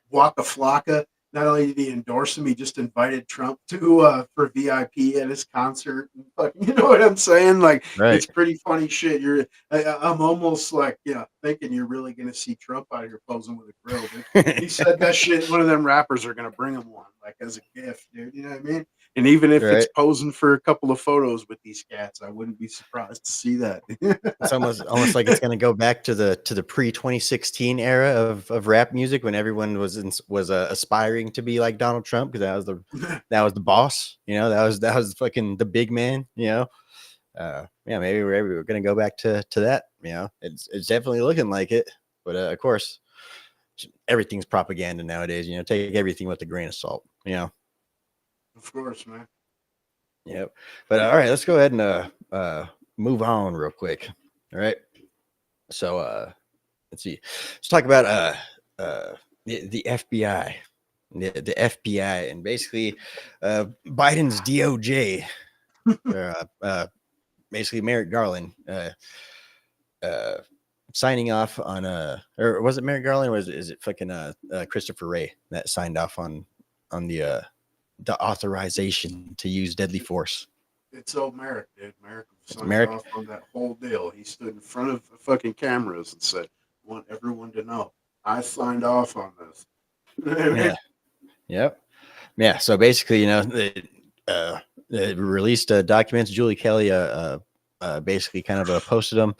Waka Flocka. Not only did he endorse him, he just invited Trump to for VIP at his concert. You know what I'm saying? Like, Right. it's pretty funny shit. I'm almost like, yeah, thinking you're really gonna see Trump out here posing with a grill. But he said that shit. One of them rappers are gonna bring him one, like as a gift, dude. You know what I mean? And even if it's Right. posing for a couple of photos with these cats, I wouldn't be surprised to see that. It's almost like it's going to go back to the pre 2016 era of rap music when everyone was aspiring to be like Donald Trump because that was the boss, you know, that was fucking the big man, you know. Yeah, maybe we're going to go back to that, you know. It's definitely looking like it, but of course, everything's propaganda nowadays. You know, take everything with a grain of salt, you know. Of course, man. Yep. But all right, let's go ahead and move on real quick. All right. So let's see. Let's talk about the FBI. The FBI and basically Biden's DOJ basically Merrick Garland signing off on or was it Merrick Garland or is it fucking Christopher Wray that signed off on the authorization to use deadly force? It's old Merrick, dude. Merrick signed Merrick? off on that whole deal. He stood in front of the fucking cameras and said, "I want everyone to know I signed off on this." Yeah. Yep. Yeah. So basically, you know, they released documents. Julie Kelly basically kind of posted them,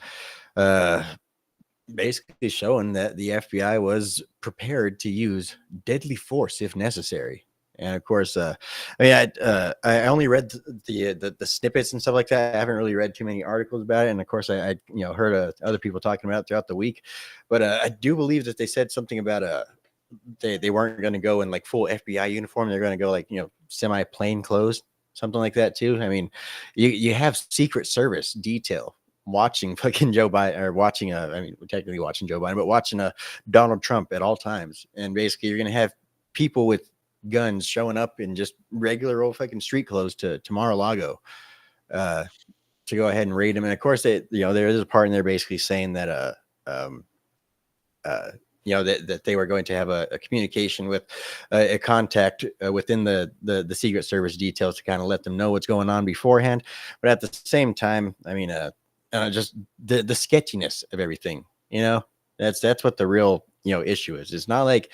basically showing that the FBI was prepared to use deadly force if necessary. And of course, I mean, I only read the snippets and stuff like that. I haven't really read too many articles about it. And of course, I you know, heard other people talking about it throughout the week. But I do believe that they said something about they weren't going to go in like full FBI uniform. They're going to go like, you know, semi plain clothes, something like that too. I mean, you have Secret Service detail watching fucking Joe Biden, or watching I mean, we're technically watching Joe Biden, but watching Donald Trump at all times. And basically, you're going to have people with guns showing up in just regular old fucking street clothes to Mar-a-Lago to go ahead and raid them. And of course, you know, there is a part in there basically saying that you know, that they were going to have a communication with a contact within the Secret Service details to kind of let them know what's going on beforehand. But at the same time, I mean, just the sketchiness of everything, you know, that's what the real, you know, issue is. It's not like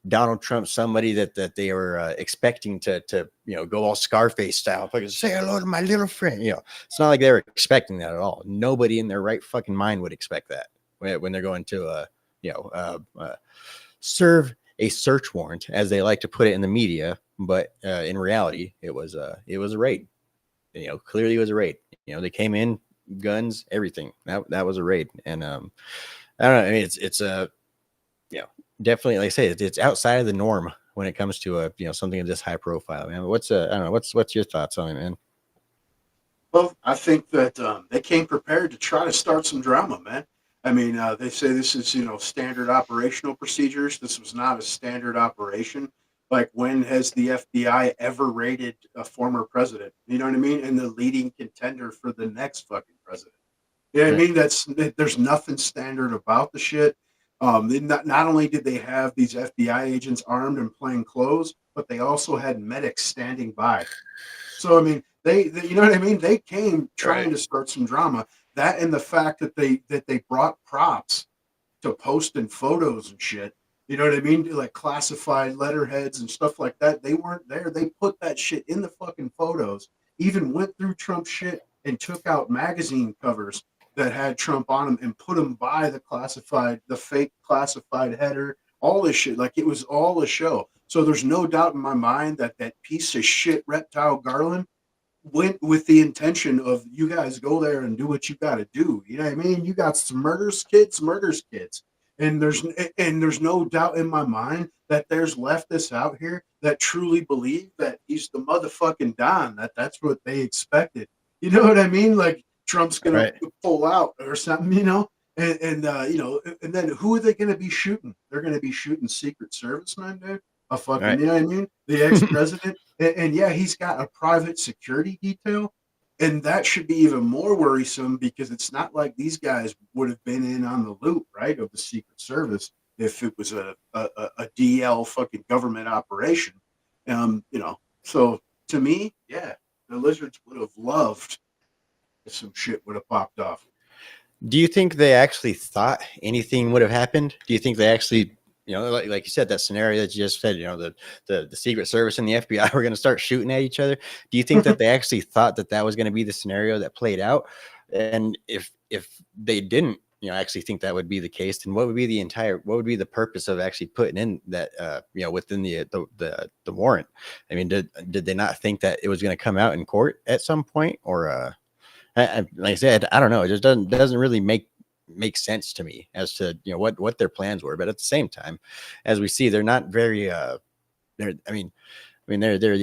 Donald Trump, somebody that they were expecting to you know, go all Scarface style, fucking say hello to my little friend. You know, it's not like they were expecting that at all. Nobody in their right fucking mind would expect that when they're going to you know, serve a search warrant, as they like to put it in the media. But in reality, it was a raid. You know, clearly it was a raid. You know, they came in, guns, everything. That was a raid. And I don't know. I mean, it's you know, definitely, like I say, it's outside of the norm when it comes to you know, something of this high profile, man. What's I don't know, what's your thoughts on it, man? Well, I think that they came prepared to try to start some drama, man. I mean, they say this is, standard operational procedures. This was not a standard operation. Like, when has the FBI ever raided a former president? You know what I mean? And the leading contender for the next fucking president. You know what I mean? There's nothing standard about the shit. Not only did they have these FBI agents armed and plain clothes, but they also had medics standing by. So I mean, you know what I mean? They came trying to start some drama. That and the fact that they brought props to post in photos and shit. You know what I mean? Like classified letterheads and stuff like that. They weren't there. They put that shit in the fucking photos. Even went through Trump's shit and took out magazine covers that had Trump on them and put them by the fake classified header, all this shit. Like, it was all a show. So there's no doubt in my mind that that piece of shit reptile Garland went with the intention of, you guys go there and do what you got to do. You know what I mean? You got some murders kids. And there's no doubt in my mind that there's leftists out here that truly believe that he's the motherfucking Don, that's what they expected. You know what I mean? Like, Trump's going to pull out or something, and then who are they going to be shooting? They're going to be shooting Secret Service men, dude. A fucking, you know what I mean? The ex-president. and yeah, he's got a private security detail. And that should be even more worrisome, because it's not like these guys would have been in on the loop, right, of the Secret Service if it was a DL fucking government operation. So to me, yeah, the lizards would have loved if some shit would have popped off. Do you think they actually thought anything would have happened? Do you think they actually, like you said, that scenario that you just said, the Secret Service and the FBI were going to start shooting at each other? Do you think that they actually thought that was going to be the scenario that played out? And if they didn't, actually think that would be the case, then what would be the purpose of actually putting in that, within the warrant? I mean, did they not think that it was going to come out in court at some point? Or, like I said, I don't know. It just doesn't really make sense to me as to what their plans were. But at the same time, as we see, they're not very they're the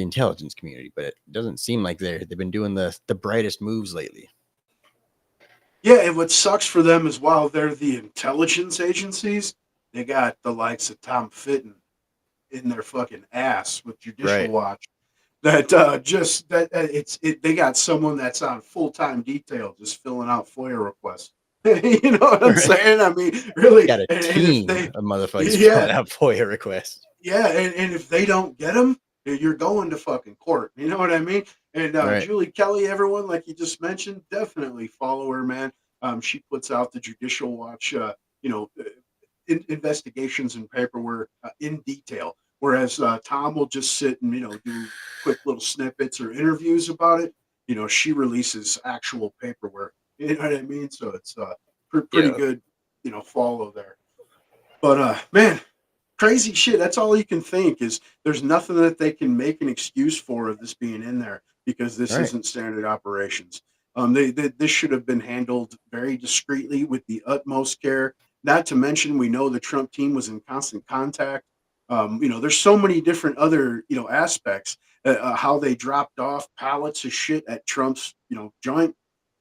intelligence community, but it doesn't seem like they've been doing the brightest moves lately. Yeah, and what sucks for them is, while they're the intelligence agencies, they got the likes of Tom Fitton in their fucking ass with Judicial Watch. That they got someone that's on full-time detail just filling out FOIA requests. You know what I'm saying? I mean, really, got a team of motherfuckers filling out FOIA requests. Yeah, and if they don't get them, you're going to fucking court. You know what I mean? And Julie Kelly, everyone, like you just mentioned, definitely follow her, man. She puts out the Judicial Watch, investigations and paperwork in detail. Whereas Tom will just sit and, do quick little snippets or interviews about it. She releases actual paperwork. You know what I mean? So it's pretty good, follow there. But, man, crazy shit. That's all you can think is there's nothing that they can make an excuse for of this being in there, because this isn't standard operations. This should have been handled very discreetly with the utmost care. Not to mention, we know the Trump team was in constant contact. There's so many different other, aspects, how they dropped off pallets of shit at Trump's, joint.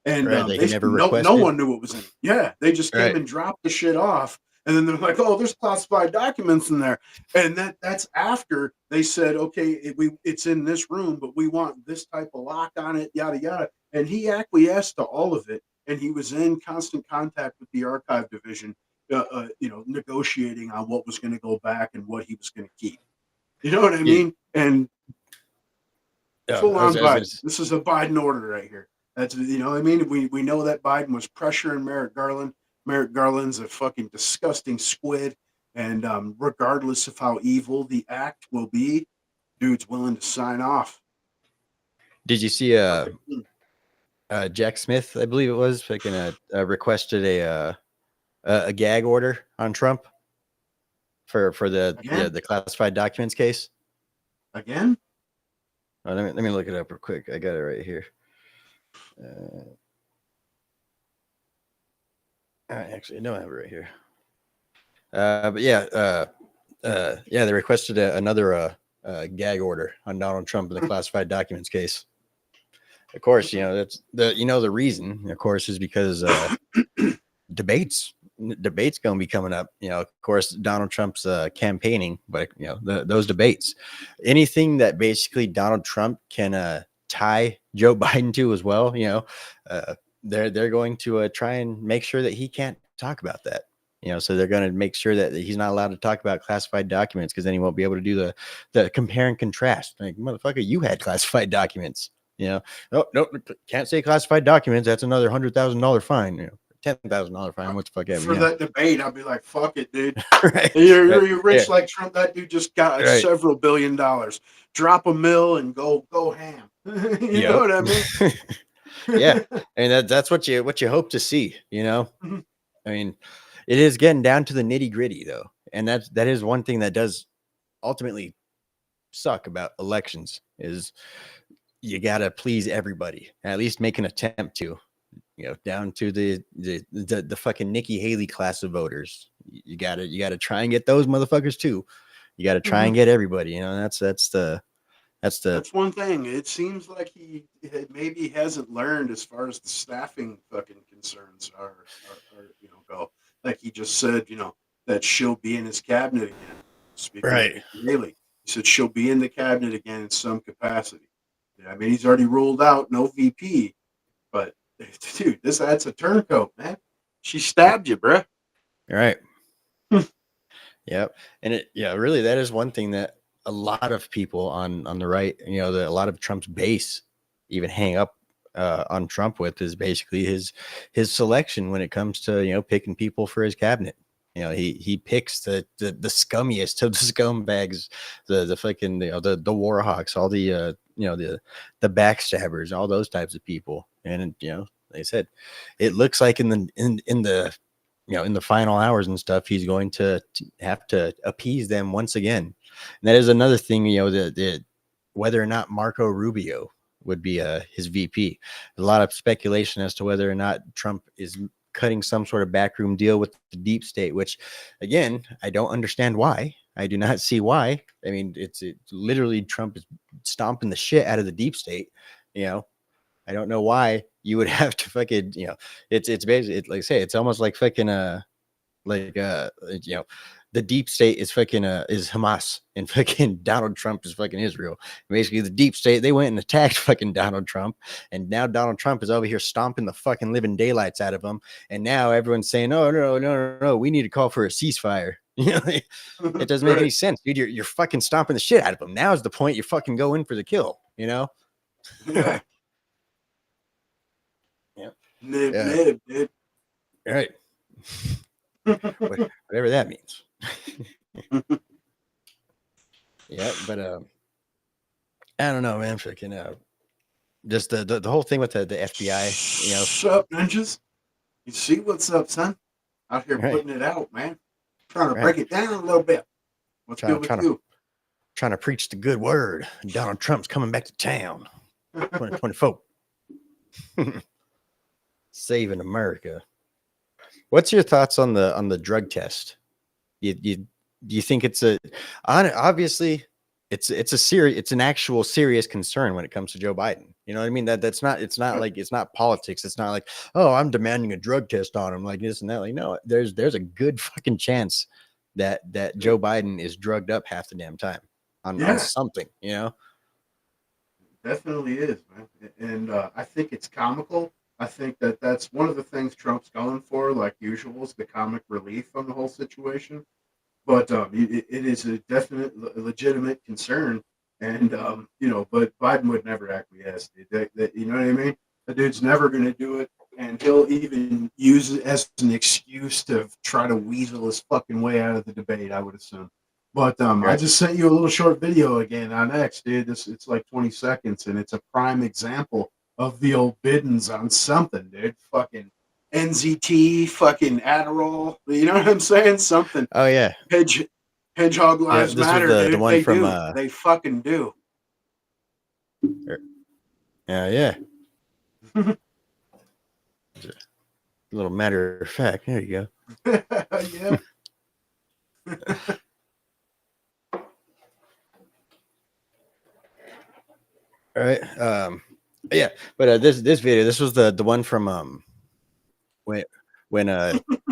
And no one knew what was in it. Yeah, they just came and dropped the shit off. And then they're like, oh, there's classified documents in there. And that's after they said, okay, it's in this room, but we want this type of lock on it, yada, yada. And he acquiesced to all of it. And he was in constant contact with the archive division, negotiating on what was going to go back and what he was going to keep. You know what I mean? And full on Biden. This is a Biden order right here. That's, what I mean? We know that Biden was pressuring Merrick Garland. Merrick Garland's a fucking disgusting squid. And regardless of how evil the act will be, dude's willing to sign off. Did you see Jack Smith, I believe it was, requested a gag order on Trump for the classified documents case? Again? Oh, let me look it up real quick. I got it right here. Actually, I don't have it right here. But they requested another gag order on Donald Trump in the classified documents case. of course, that's the reason, of course, is because debates going to be coming up. Of course, Donald Trump's campaigning, but those debates, anything that basically Donald Trump can tie Joe Biden to as well, they're going to try and make sure that he can't talk about that. So they're going to make sure that he's not allowed to talk about classified documents, because then he won't be able to do the compare and contrast. Like, motherfucker, you had classified documents. No, can't say classified documents. That's another $100,000 fine. $10,000 fine. What the fuck ever. For that debate, I'll be like, fuck it, dude. Right. You're rich like Trump. That dude just got Right. several $1 billion. Drop a mill and go ham. You know what I mean? Yeah. And that's what you hope to see, Mhm. I mean, it is getting down to the nitty gritty though. And that is one thing that does ultimately suck about elections, is you got to please everybody, at least make an attempt to, down to the fucking Nikki Haley class of voters. You gotta try and get those motherfuckers too. You got to try and get everybody, that's one thing. It seems like he maybe hasn't learned as far as the staffing fucking concerns are go. Like he just said, that she'll be in his cabinet again. Speaking right. of Haley, he said she'll be in the cabinet again in some capacity. I mean, he's already ruled out no VP, but dude, that's a turncoat, man. She stabbed you, bruh. Right. Yep. And really, that is one thing that a lot of people on the right, a lot of Trump's base even hang up on Trump with, is basically his selection when it comes to picking people for his cabinet. He picks the scummiest of the scumbags, the fucking the war hawks, all the the backstabbers, all those types of people. And like I said, it looks like in the final hours and stuff, he's going to have to appease them once again. And that is another thing, the whether or not Marco Rubio would be his VP. There's a lot of speculation as to whether or not Trump is cutting some sort of backroom deal with the deep state, which again, I don't understand why. I do not see why. I mean, it's literally Trump is stomping the shit out of the deep state. I don't know why you would have to fucking, it's basically, like I say, it's almost like fucking, the deep state is fucking, is Hamas, and fucking Donald Trump is fucking Israel. Basically, the deep state, they went and attacked fucking Donald Trump, and now Donald Trump is over here stomping the fucking living daylights out of him. And now everyone's saying, oh, no, we need to call for a ceasefire. It doesn't make any sense, dude. You're fucking stomping the shit out of him. Now is the point you fucking go in for the kill, Yeah. Yep. Nib, dude. All right. Whatever that means. Yeah, but I don't know, man. Freaking just the whole thing with the FBI, What's up, ninjas? You see what's up, son? Out here putting it out, man. Trying to break it down a little bit. What's good with you? Trying to preach the good word. Donald Trump's coming back to town. 2024. Saving America. What's your thoughts on the drug test? Do you think it's obviously it's an actual serious concern when it comes to Joe Biden? You know what I mean? It's not like, it's not politics. It's not like, oh, I'm demanding a drug test on him, like this and that. Like, no, there's a good fucking chance that Joe Biden is drugged up half the damn time on something, Definitely is, man. And I think it's comical. I think that's one of the things Trump's going for, like usual, is the comic relief on the whole situation. But it is a definite, legitimate concern, and but Biden would never acquiesce. That you know what I mean? The dude's never going to do it, and he'll even use it as an excuse to try to weasel his fucking way out of the debate, I would assume. But I just sent you a little short video again on X, dude. It's like 20 seconds, and it's a prime example of the old biddens on something, dude. Fucking NZT, fucking Adderall. You know what I'm saying? Something. Oh yeah. Hedgehog lives matter. The one they from do. They fucking do. Yeah. A little matter of fact. There you go. Yeah. All right. Yeah, but this video, this was the one from when when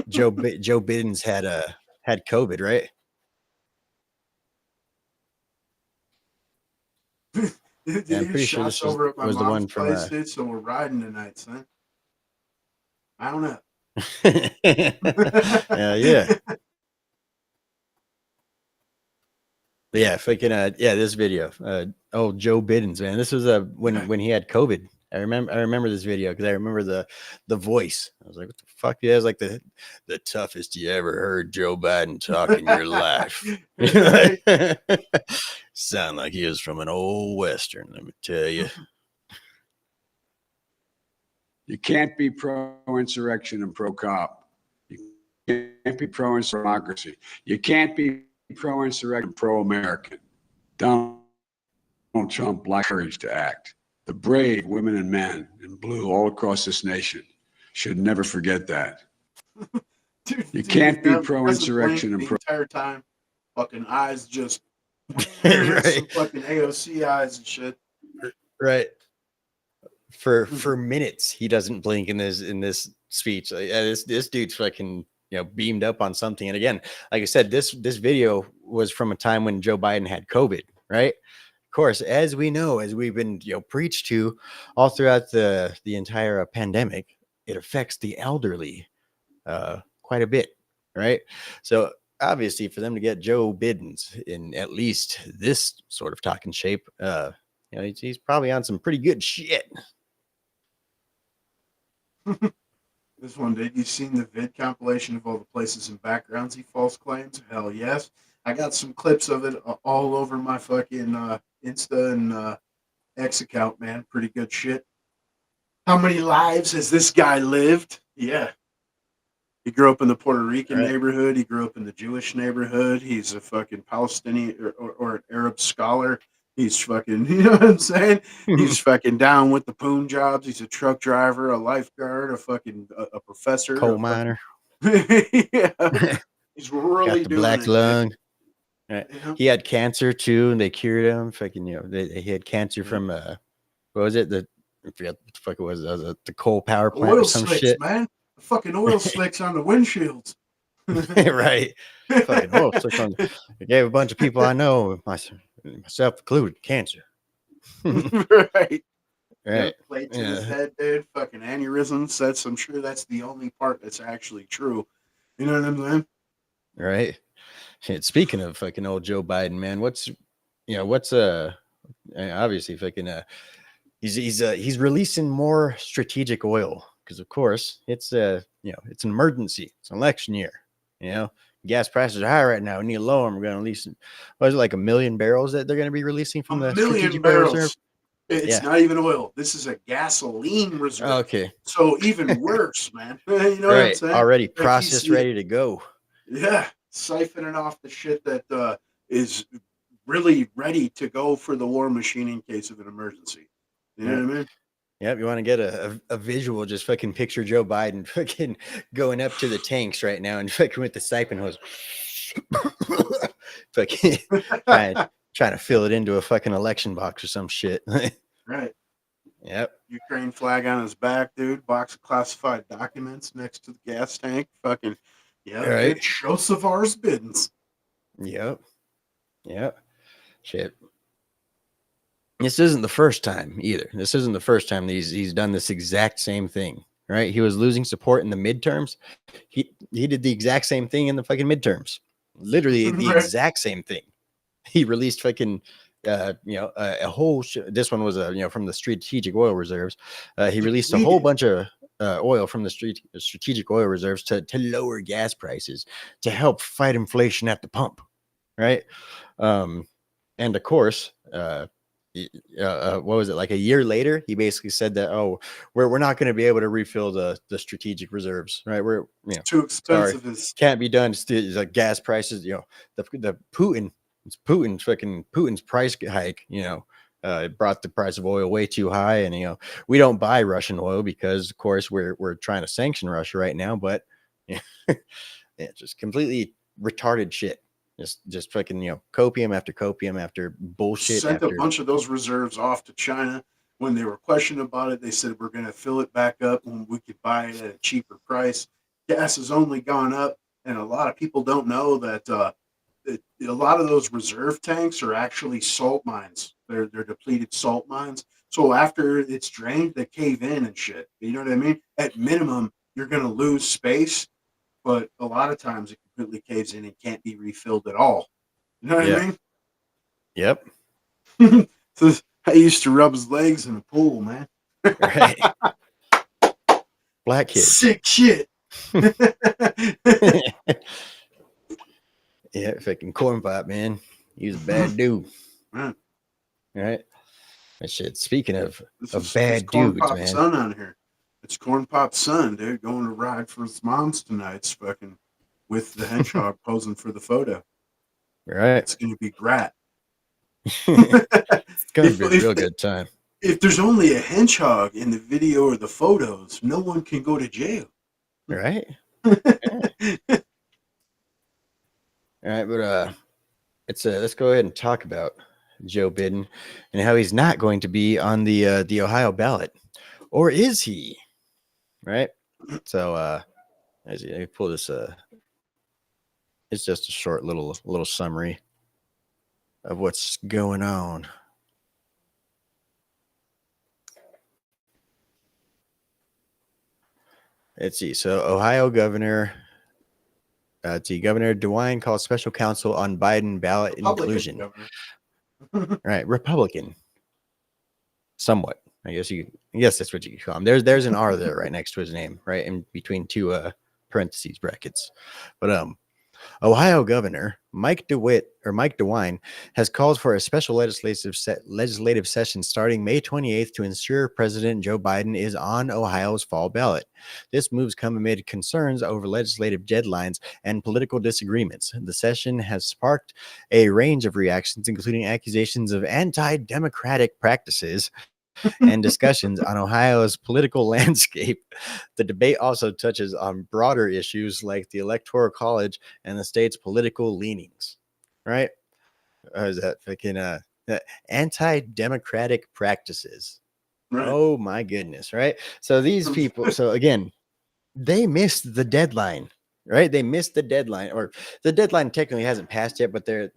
Joe Biden's had COVID, right? Dude, Yeah, I'm these pretty sure shots this was over at my was the mom's one from place, dude. So we're riding tonight, son. I don't know. yeah. Yeah, fucking yeah, this video. Oh, Joe Biden's, man. This was when he had COVID. I remember this video because I remember the voice. I was like, what the fuck? Yeah, it's like the toughest you ever heard Joe Biden talk in your life. Sound like he was from an old Western, let me tell you. You can't be pro-insurrection and pro-cop. You can't be pro-democracy. You can't be pro-insurrection and pro-American. Donald Trump lacked courage to act. The brave women and men in blue all across this nation should never forget that. You can't be pro-insurrection and the entire time. Fucking eyes just Right. some fucking AOC eyes and shit. Right. For minutes he doesn't blink in this speech. Like, this dude's fucking beamed up on something. And again, like I said, this video was from a time when Joe Biden had COVID, right? Of course, as we know, as we've been preached to all throughout the entire pandemic, it affects the elderly quite a bit, right? So obviously for them to get Joe Biden's in at least this sort of talking shape, he's probably on some pretty good shit. This one, did you seen the vid compilation of all the places and backgrounds he false claims? Hell yes. I got some clips of it all over my fucking Insta and X account, man. Pretty good shit. How many lives has this guy lived? Yeah. He grew up in the Puerto Rican neighborhood. He grew up in the Jewish neighborhood. He's a fucking Palestinian or an Arab scholar. He's fucking, you know what I'm saying? He's fucking down with the poon jobs. He's a truck driver, a lifeguard, a professor, Coal miner. Yeah. He's really got the doing black it, lung. Right. Yeah. He had cancer too, and they cured him. Fucking, he had cancer from what was it? I forget what the fuck it was. The coal power plant Oil or some slicks, shit. man. The fucking oil slicks on the windshields. Right. Fucking oil slicks on. I gave a bunch of people I know, myself included, cancer. Right. Right. Plate to his head, dude. Fucking aneurysms. I'm sure that's the only part that's actually true. You know what I'm saying? Right. Shit, speaking of fucking old Joe Biden, man, what's obviously fucking he's releasing more strategic oil because of course it's it's an emergency. It's an election year. Gas prices are high right now. We need to lower them. We're going to release, what is it, like 1 million barrels that they're going to be releasing from the strategic oil reserve? It's not even oil. This is a gasoline reserve. Okay. So even worse, man. You know what I'm saying? Already processed, ready to go. Yeah. Siphoning off the shit that is really ready to go for the war machine in case of an emergency. You know what I mean? Yep, you want to get a visual, just fucking picture Joe Biden fucking going up to the tanks right now and fucking with the siphon hose. Fucking trying to fill it into a fucking election box or some shit. Right. Yep. Ukraine flag on his back, dude. Box of classified documents next to the gas tank. Fucking, yeah. Right. Shosavar's Biddens. Yep. Shit. This isn't the first time either. This isn't the first time he's done this exact same thing, right? He was losing support in the midterms. He did the exact same thing in the fucking midterms. Literally the exact same thing. He released fucking a whole this one was from the strategic oil reserves. He released a whole bunch of oil from the strategic oil reserves to lower gas prices, to help fight inflation at the pump, right? And of course, what was it, like a year later, he basically said that, we're not going to be able to refill the strategic reserves, right? We're too expensive. Can't be done. It's like gas prices, the Putin's price hike, it brought the price of oil way too high. And we don't buy Russian oil because of course we're trying to sanction Russia right now, but just completely retarded shit. Just fucking, copium after bullshit. Sent a bunch of those reserves off to China when they were questioned about it, they said we're going to fill it back up when we could buy it at a cheaper price. Gas has only gone up, and a lot of people don't know that a lot of those reserve tanks are actually salt mines. They're depleted salt mines. So after it's drained, they cave in and shit. You know what I mean? At minimum, you're going to lose space, but a lot of times it completely caves in and can't be refilled at all. You know what I mean? Yep. So I used to rub his legs in the pool, man. Right. Black kid. Sick shit. Yeah, fucking corn pop, man. He was a bad dude. Right. Right. That shit. Speaking of This bad Corn dudes, Pop's man. son on here. It's Corn Pop's son, dude, going to ride for his mom's tonight. It's fucking with the hedgehog posing for the photo. Right. It's gonna be great. It's gonna be a real good time. If there's only a hedgehog in the video or the photos, no one can go to jail. Right. All right, but let's go ahead and talk about Joe Biden and how he's not going to be on the Ohio ballot, or is he? Right. So as you pull this, it's just a short little summary of what's going on. Let's see. So Ohio Governor. Governor DeWine calls special counsel on Biden ballot inclusion. Right, Republican. Somewhat, I guess that's what you call him. There's an R there right next to his name, right in between two parentheses brackets. But Ohio Governor Mike DeWine has called for a special legislative session starting May 28th to ensure President Joe Biden is on Ohio's fall ballot. This move's come amid concerns over legislative deadlines and political disagreements. The session has sparked a range of reactions, including accusations of anti-democratic practices and discussions on Ohio's political landscape. The debate also touches on broader issues like the Electoral College and the state's political leanings. Right? Is that fucking anti-democratic practices? Right. Oh my goodness! Right? So these people. So again, they missed the deadline. Right? They missed the deadline, or the deadline technically hasn't passed yet, but they're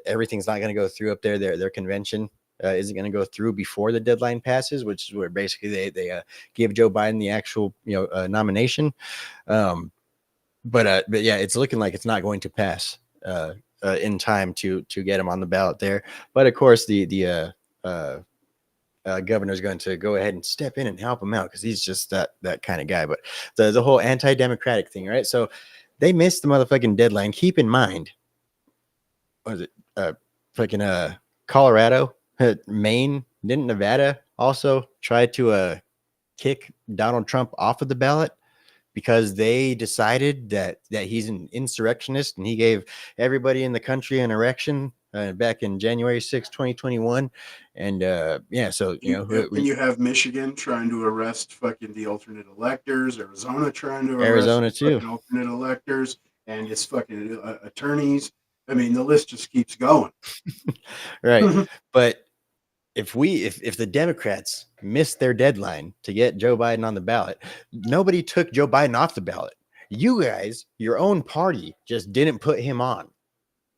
everything's not going to go through up there. Their convention isn't going to go through before the deadline passes, which is where basically they give Joe Biden the actual nomination. But yeah, it's looking like it's not going to pass in time to get him on the ballot there. But of course, the governor's going to go ahead and step in and help him out because he's just that kind of guy. But the whole anti-democratic thing, right? So they missed the motherfucking deadline. Keep in mind, what is it? Colorado. Maine, didn't Nevada also try to kick Donald Trump off of the ballot because they decided that he's an insurrectionist and he gave everybody in the country an erection back in January 6, 2021. And yeah, so when you have Michigan trying to arrest fucking the alternate electors, Arizona trying to arrest Arizona too alternate electors, and it's fucking attorneys. I mean, the list just keeps going. Right. But if the Democrats missed their deadline to get Joe Biden on the ballot, nobody took Joe Biden off the ballot. You guys, your own party, just didn't put him on.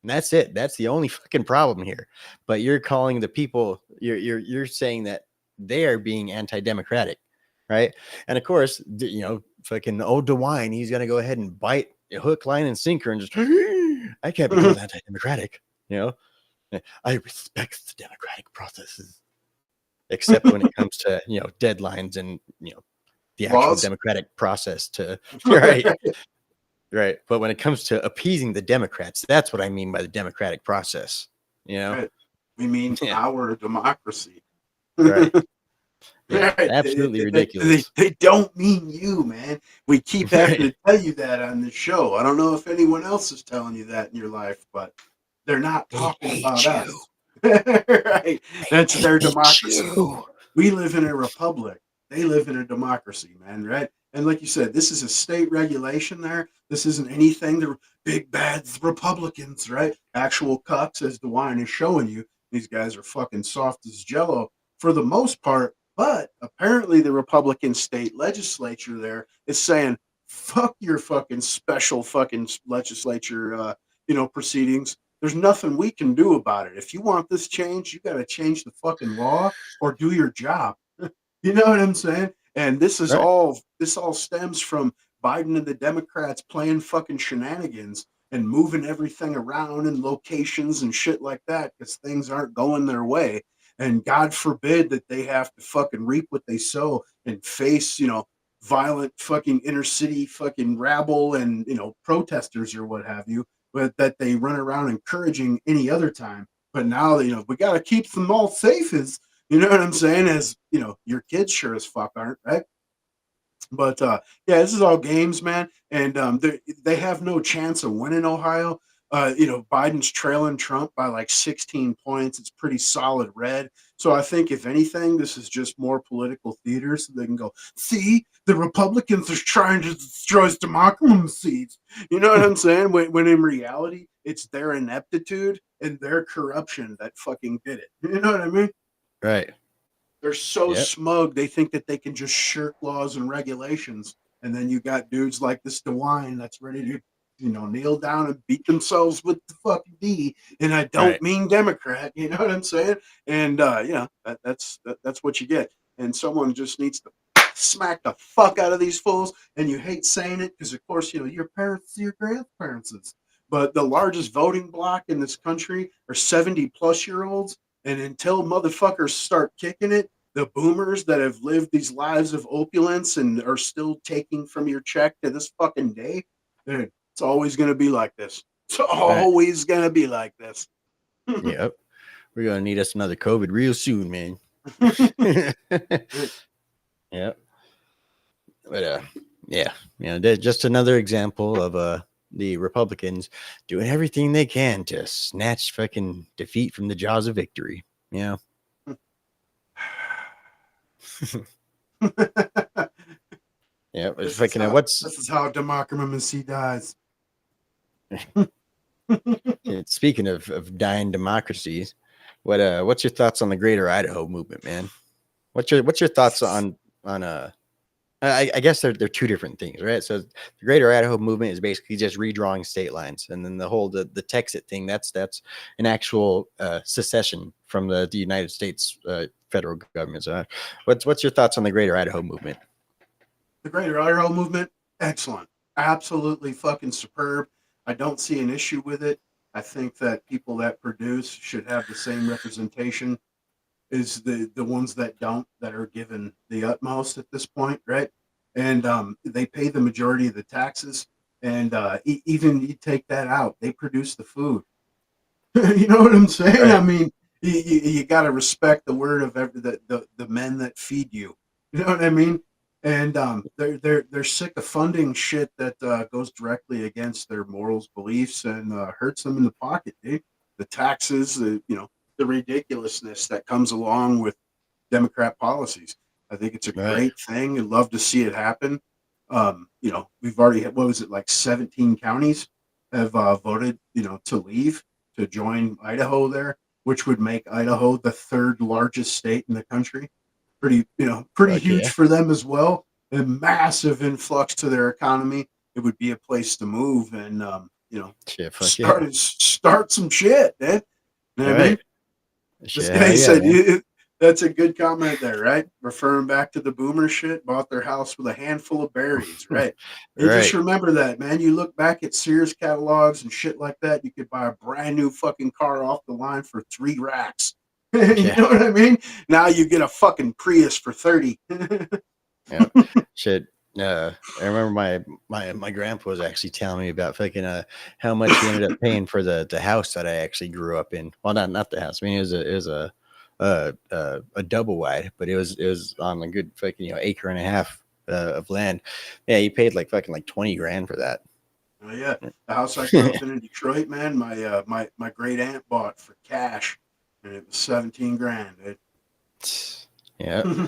And that's it. That's the only fucking problem here. But you're calling the people, you're saying that they are being anti-democratic, right? And of course, fucking old DeWine, he's gonna go ahead and bite a hook, line, and sinker and just I can't be called anti-democratic, I respect the democratic processes, except when it comes to deadlines and the actual laws. Democratic process to right. But when it comes to appeasing the Democrats, that's what I mean by the democratic process. Right. We mean our democracy. Right. Yeah, Right. absolutely ridiculous. They don't mean you, man. We keep having to tell you that on the show. I don't know if anyone else is telling you that in your life, but they're not talking about us. Right. That's their democracy. We live in a republic. They live in a democracy, man, right? And like you said, this is a state regulation there. This isn't anything the big bad Republicans, right? Actual cucks, as DeWine is showing you. These guys are fucking soft as jello. for the most part. But apparently the Republican state legislature there is saying, fuck your fucking special fucking legislature, proceedings. There's nothing we can do about it. If you want this change, you got to change the fucking law or do your job. You know what I'm saying? And this all stems from Biden and the Democrats playing fucking shenanigans and moving everything around in locations and shit like that because things aren't going their way. And God forbid that they have to fucking reap what they sow and face, violent fucking inner city fucking rabble and, protesters or what have you, but that they run around encouraging any other time. But now, we got to keep them all safe as, you know what I'm saying? As, your kids sure as fuck aren't, right? But this is all games, man. And they have no chance of winning Ohio. Biden's trailing Trump by like 16 points. It's pretty solid red. So I think if anything, this is just more political theater so they can go, see, the Republicans are trying to destroy democracies. You know what I'm saying? When in reality, it's their ineptitude and their corruption that fucking did it. You know what I mean? Right. They're so smug, they think that they can just shirk laws and regulations. And then you got dudes like this Swine that's ready to, kneel down and beat themselves with the fucking D. And I don't mean Democrat, you know what I'm saying? And, that's what you get. And someone just needs to smack the fuck out of these fools. And you hate saying it because, of course, your parents, your grandparents. But the largest voting bloc in this country are 70-plus-year-olds. And until motherfuckers start kicking it, the boomers that have lived these lives of opulence and are still taking from your check to this fucking day, it's always going to be like this. It's always going to be like this. Yep. We're going to need us another COVID real soon, man. Yep. But, just another example of the Republicans doing everything they can to snatch fucking defeat from the jaws of victory. Yeah. Yeah. It's fucking this is how democracy dies. Speaking of dying democracies, what's your thoughts on the Greater Idaho movement, man? What's your thoughts on I guess they're two different things, right? So the Greater Idaho movement is basically just redrawing state lines, and then the whole the Texit thing that's an actual secession from the United States federal government. So what's your thoughts on the Greater Idaho movement? The Greater Idaho movement, excellent, absolutely fucking superb. I don't see an issue with it. I think that people that produce should have the same representation as the ones that don't, that are given the utmost at this point, right? And they pay the majority of the taxes, and even you take that out, they produce the food. You know what I'm saying? Right. I mean, you got to respect the word of the men that feed you. You know what I mean? And they're sick of funding shit that goes directly against their morals, beliefs, and hurts them in the pocket, dude. The taxes, the ridiculousness that comes along with Democrat policies. I think it's a great thing. I'd love to see it happen. We've already had, 17 counties have voted, to leave, to join Idaho there, which would make Idaho the third largest state in the country. Pretty huge for them as well. A massive influx to their economy. It would be a place to move and, start some shit, man. You know what I mean? This guy said, that's a good comment there, right? Referring back to the boomer shit, bought their house with a handful of berries, right? Just remember that, man. You look back at Sears catalogs and shit like that, you could buy a brand new fucking car off the line for 3 racks. You know what I mean? Now you get a fucking Prius for 30. Shit. I remember my grandpa was actually telling me about fucking how much he ended up paying for the house that I actually grew up in. Well, not the house. I mean, it was a double wide, but it was on a good fucking acre and a half of land. Yeah, he paid like $20,000 for that. Oh yeah, the house I grew up in Detroit, man. My great aunt bought for cash, and it was $17,000. Yeah,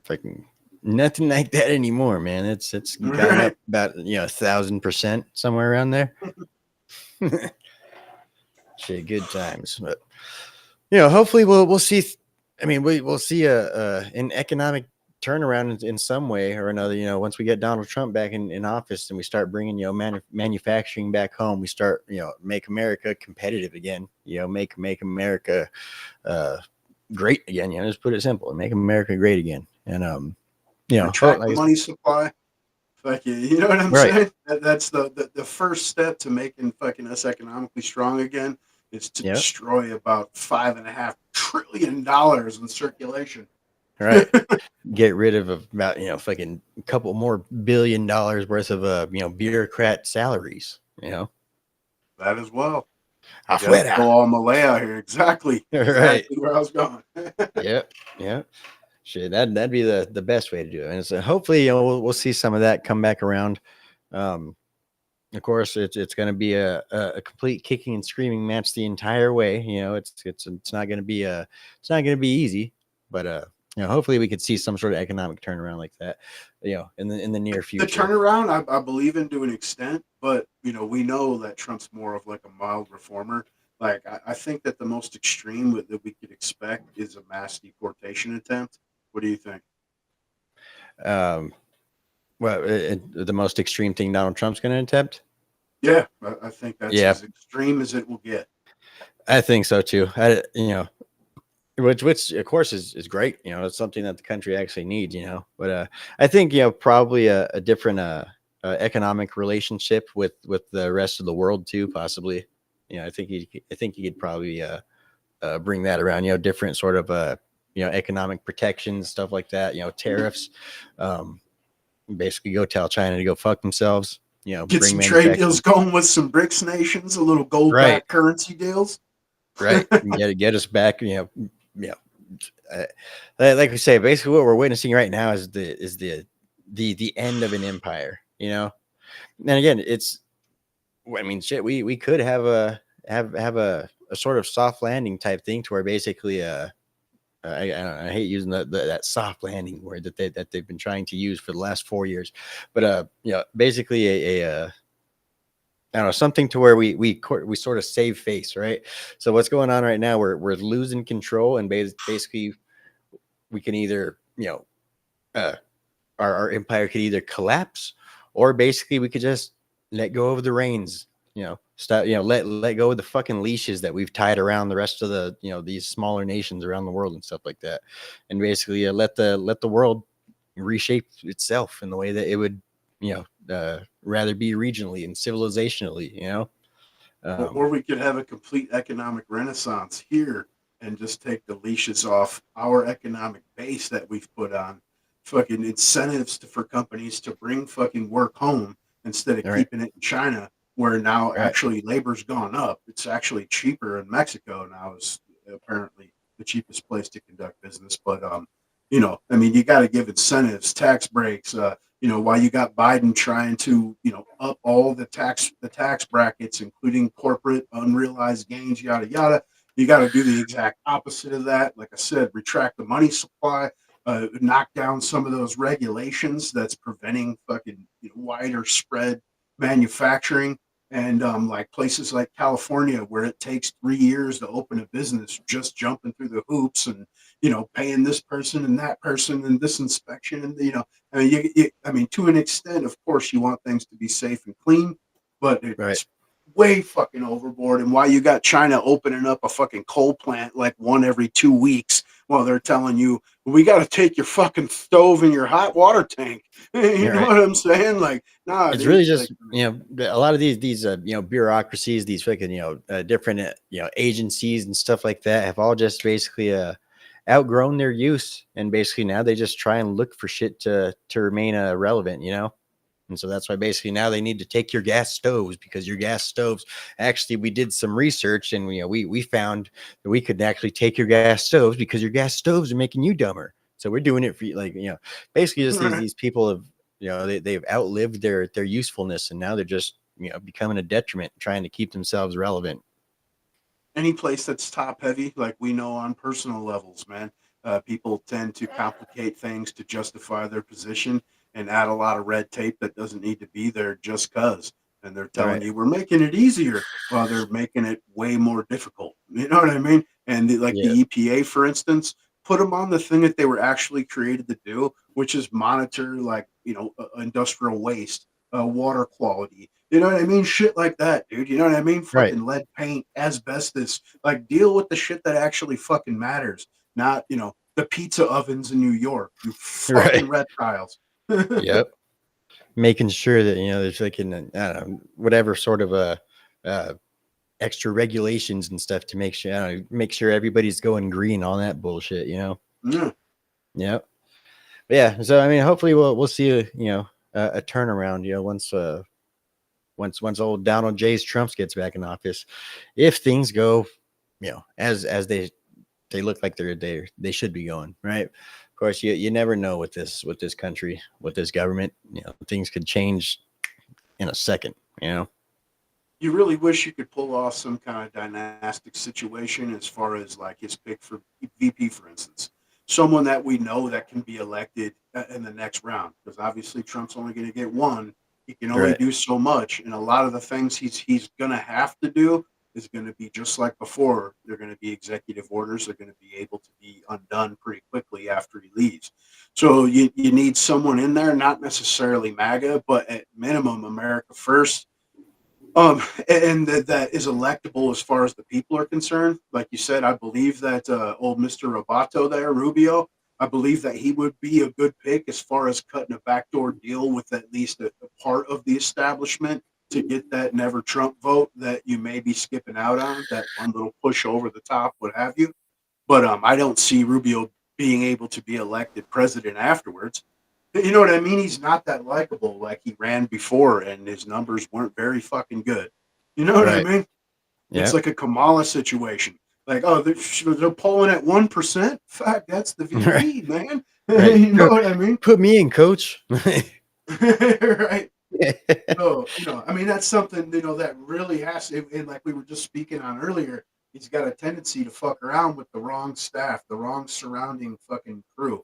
fucking. Nothing like that anymore, man. It's gone up about 1,000% somewhere around there. Shit, good times. But hopefully we'll see I mean, we'll see an economic turnaround in some way or another. Once we get Donald Trump back in office and we start bringing manufacturing back home, we start make America competitive again. Make America great again. Just put it simple, make America great again. And retract the money supply. Fucking, you know what I'm right. saying? That's the first step to making fucking us economically strong again. Is to destroy about $5.5 trillion in circulation. Right. Get rid of about fucking a couple more $1 billion worth of bureaucrat salaries. That as well. Afuera. Go all Malay out here. Exactly. Right. Where I was going. Yeah. Shit, that'd be the best way to do it. And so hopefully we'll see some of that come back around. Of course, it's going to be a complete kicking and screaming match the entire way. It's not going to be easy, but hopefully we could see some sort of economic turnaround like that, in the near future. The turnaround, I believe in to an extent, but we know that Trump's more of like a mild reformer. Like I think that the most extreme that we could expect is a mass deportation attempt. What do you think? Well, the most extreme thing Donald Trump's going to attempt? Yeah, I think that's as extreme as it will get. I think so too. Which of course is great. It's something that the country actually needs. But I think probably a different economic relationship with the rest of the world too, possibly. I think he could probably bring that around. Different sort of economic protections, stuff like that. Tariffs. Basically, go tell China to go fuck themselves. Get some trade deals going with some BRICS nations, a little gold-backed currency deals. Right. Get us back. Like we say, basically what we're witnessing right now is the end of an empire. And again, shit. We could have a sort of soft landing type thing to where basically I hate using that soft landing word that they've been trying to use for the last 4 years, but basically I don't know, something to where we sort of save face, right? So what's going on right now? We're losing control, and basically we can either our empire could either collapse, or basically we could just let go of the reins. Stop, let go of the fucking leashes that we've tied around the rest of the, these smaller nations around the world and stuff like that. And basically let the world reshape itself in the way that it would, rather be regionally and civilizationally, or we could have a complete economic renaissance here and just take the leashes off our economic base that we've put on fucking incentives for companies to bring fucking work home instead of keeping it in China, where now actually labor's gone up. It's actually cheaper in Mexico now, is apparently the cheapest place to conduct business. But you got to give incentives, tax breaks. While you got Biden trying to up all the tax brackets, including corporate unrealized gains, yada yada. You got to do the exact opposite of that. Like I said, retract the money supply, knock down some of those regulations that's preventing fucking wider spread manufacturing. And like places like California, where it takes 3 years to open a business, just jumping through the hoops and paying this person and that person and this inspection, and to an extent, of course, you want things to be safe and clean, but it's way fucking overboard. And why you got China opening up a fucking coal plant like one every 2 weeks while they're telling you, we got to take your fucking stove and your hot water tank. You know what I'm saying? Like, nah, it's really just, a lot of these bureaucracies, these fucking, different, agencies and stuff like that have all just basically, outgrown their use. And basically now they just try and look for shit to remain relevant, And so that's why basically now they need to take your gas stoves, because your gas stoves, actually, we did some research and we found that we could actually take your gas stoves because your gas stoves are making you dumber. So we're doing it for you, basically just these people have, they've outlived their usefulness, and now they're just, becoming a detriment, trying to keep themselves relevant. Any place that's top heavy, like we know on personal levels, man, people tend to complicate things to justify their position and add a lot of red tape that doesn't need to be there just because. And they're telling you we're making it easier while they're making it way more difficult. You know what I mean? And the EPA, for instance, put them on the thing that they were actually created to do, which is monitor, like, industrial waste, water quality. You know what I mean? Shit like that, dude. You know what I mean? Right. Fucking lead paint, asbestos. Like, deal with the shit that actually fucking matters, not, the pizza ovens in New York. You fucking reptiles. Yep. Making sure that, there's like, I don't know, whatever sort of extra regulations and stuff to make sure everybody's going green, all that bullshit, Yeah. Yep. Yeah. So I mean, hopefully we'll see a turnaround, once old Donald J. Trump gets back in office, if things go, as they look like they should be going, right? Of course, you never know with this country, with this government, things could change in a second, You really wish you could pull off some kind of dynastic situation as far as like his pick for VP, for instance. Someone that we know that can be elected in the next round, because obviously Trump's only going to get one. He can only Right. do so much, and a lot of the things he's going to have to do is going to be just like before. They're going to be executive orders. They're going to be able to be undone pretty quickly after he leaves. So you need someone in there, not necessarily MAGA, but at minimum America first. And that is electable as far as the people are concerned. Like you said, I believe that old Mr. Roboto there, Rubio, I believe that he would be a good pick as far as cutting a backdoor deal with at least a part of the establishment to get that never Trump vote that you may be skipping out on, that one little push over the top, what have you. But I don't see Rubio being able to be elected president afterwards. You know what I mean? He's not that likable like he ran before, and his numbers weren't very fucking good. You know what I Right. mean? Yeah. It's like a Kamala situation. Like, oh, they're polling at 1%. Fuck, that's the VP, Right. man. Right. You know what I mean? Put me in, coach. Right. So, I mean, that's something, that really has to, and like we were just speaking on earlier, he's got a tendency to fuck around with the wrong staff, the wrong surrounding fucking crew.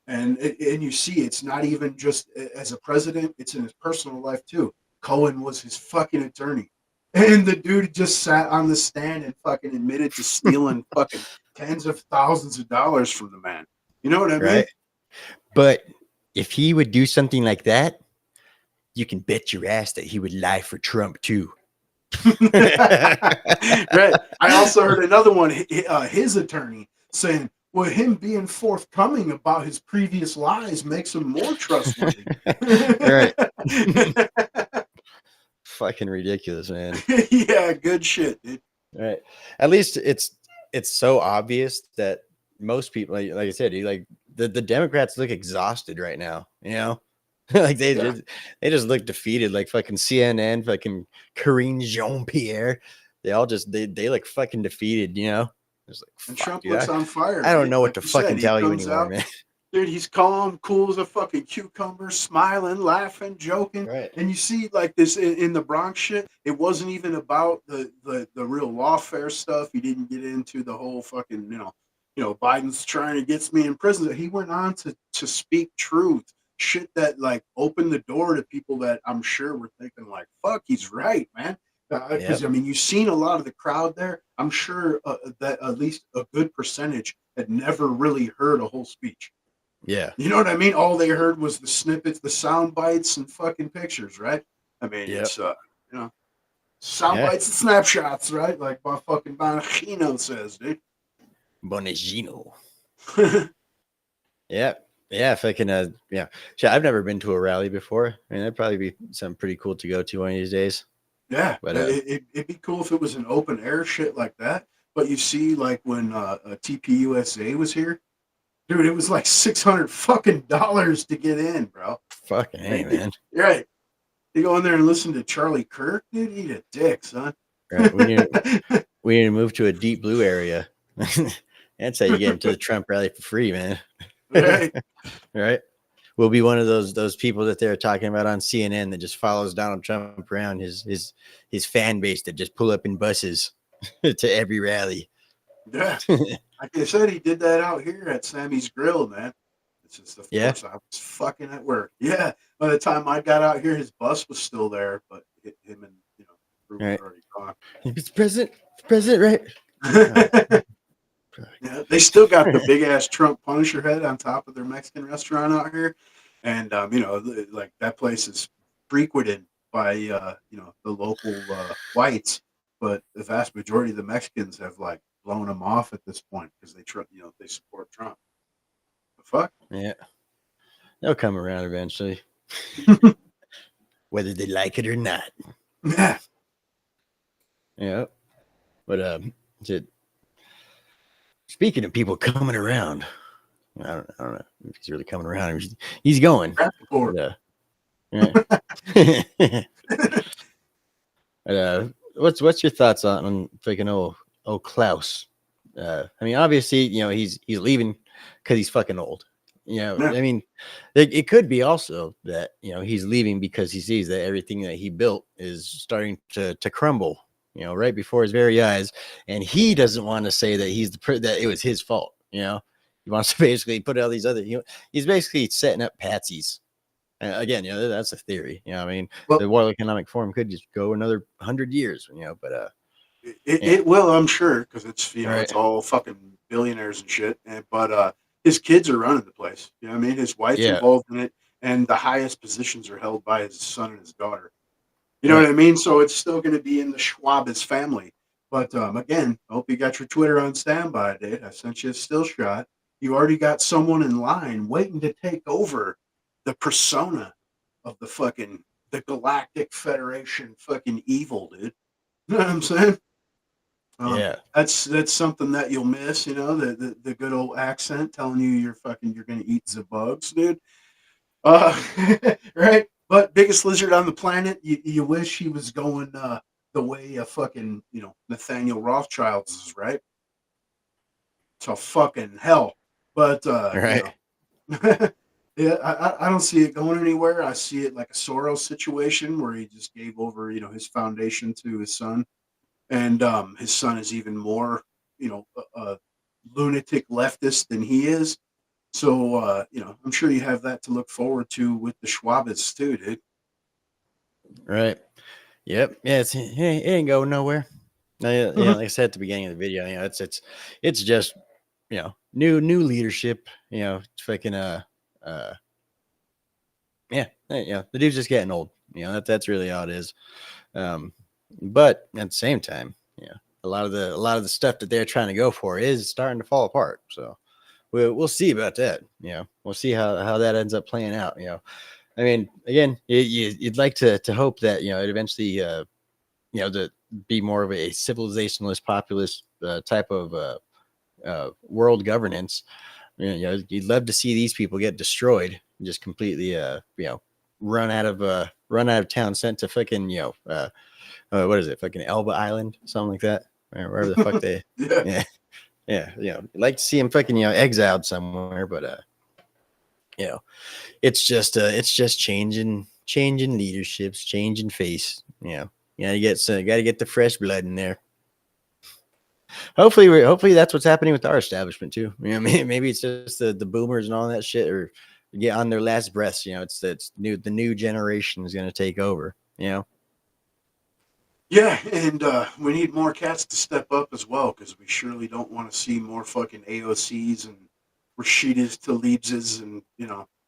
And you see, it's not even just as a president; it's in his personal life too. Cohen was his fucking attorney, and the dude just sat on the stand and fucking admitted to stealing fucking tens of thousands of dollars from the man. You know what I mean? Right. But if he would do something like that, you can bet your ass that he would lie for Trump too. Right. I also heard another one, his attorney saying, well, him being forthcoming about his previous lies makes him more trustworthy. Right. Fucking ridiculous, man. Yeah, good shit, dude. Right. At least it's so obvious that most people, like I said, the Democrats look exhausted right now, like they just look defeated, like fucking CNN, fucking Karine Jean-Pierre. They all they look fucking defeated, It's like, And fuck, Trump dude, looks on fire. I don't dude. know what Like to you said, fucking he tell you comes anymore, out, man. Dude, he's calm, cool as a fucking cucumber, smiling, laughing, joking. Right. And you see, like this in the Bronx shit, it wasn't even about the real lawfare stuff. He didn't get into the whole fucking, Biden's trying to get me in prison. He went on to speak truth, shit that like opened the door to people that I'm sure were thinking like, fuck, he's right, man. Because Yep. I mean, you've seen a lot of the crowd there. I'm sure that at least a good percentage had never really heard a whole speech. Yeah. You know what I mean? All they heard was the snippets, the sound bites, and fucking pictures, right? I mean, Yep. it's sound Yeah. bites and snapshots, right? Like my fucking Bonachino says, dude. Bonagino. Yeah. Yeah. If I can, yeah. Shit, I've never been to a rally before. I mean, that'd probably be something pretty cool to go to one of these days. Yeah, But, it'd be cool if it was an open air shit like that. But you see, like when TPUSA was here, dude, it was like $600 fucking dollars to get in, bro. Fucking hey, man. Right. You go in there and listen to Charlie Kirk, dude, eat a dick, son. Right. We need to move to a deep blue area. That's how you get into the Trump rally for free, man. Right. Right. We'll be one of those people that they're talking about on CNN that just follows Donald Trump around, his fan base that just pull up in buses to every rally. Yeah. Like I said, he did that out here at Sammy's Grill, man. It's just the Yeah. I was fucking at work. Yeah. By the time I got out here, his bus was still there, but him and Ruben Right. were already gone. It's president, right? Yeah, They still got the big ass Trump Punisher head on top of their Mexican restaurant out here, and like that place is frequented by the local whites, but the vast majority of the Mexicans have like blown them off at this point because they support Trump. The fuck? Yeah, they'll come around eventually, whether they like it or not. Yeah. Yeah, but speaking of people coming around, I don't know if he's really coming around. He's going. But, yeah. But, what's your thoughts on freaking old Klaus? I mean, obviously, he's leaving because he's fucking old. I mean, it could be also that he's leaving because he sees that everything that he built is starting to crumble. Right before his very eyes, and he doesn't want to say that that it was his fault. He wants to basically put all these other. He's basically setting up patsies. Again, that's a theory. I mean, the World Economic Forum could just go another 100 years. But it will, I'm sure, because it's it's all fucking billionaires and shit. But his kids are running the place. You know what I mean? His wife's involved in it, and the highest positions are held by his son and his daughter. You know what I mean? So it's still going to be in the Schwab's family. But again, I hope you got your Twitter on standby, dude. I sent you a still shot. You already got someone in line waiting to take over the persona of the Galactic Federation fucking evil, dude. You know what I'm saying? Yeah. That's something that you'll miss, the good old accent telling you you're going to eat the bugs, dude. Right? But biggest lizard on the planet, you wish he was going the way of fucking, Nathaniel Rothschild's is, right? To fucking hell. But, right. Yeah, I don't see it going anywhere. I see it like a Soros situation where he just gave over, his foundation to his son. And his son is even more, a lunatic leftist than he is. So, I'm sure you have that to look forward to with the Schwabs too, dude. Right. Yep. Yeah. It ain't going nowhere. Like I said at the beginning of the video, it's just, new leadership, it's fucking, the dude's just getting old. That's really all it is. But at the same time, a lot of the stuff that they're trying to go for is starting to fall apart. So we'll see about that. We'll see how that ends up playing out. I mean, again, you'd like to hope that it eventually to be more of a civilizationalist, populist type of world governance. You'd love to see these people get destroyed, just completely run out of town, sent to fucking what is it, fucking Elba Island, something like that, wherever the fuck they yeah. Like to see him fucking exiled somewhere, but it's just changing leaderships, changing face. You gotta get the fresh blood in there. Hopefully that's what's happening with our establishment too. Maybe it's just the boomers and all that shit, or get on their last breaths. It's the new generation is going to take over. Yeah, and we need more cats to step up as well, because we surely don't want to see more fucking AOCs and Rashidas Tlaibs and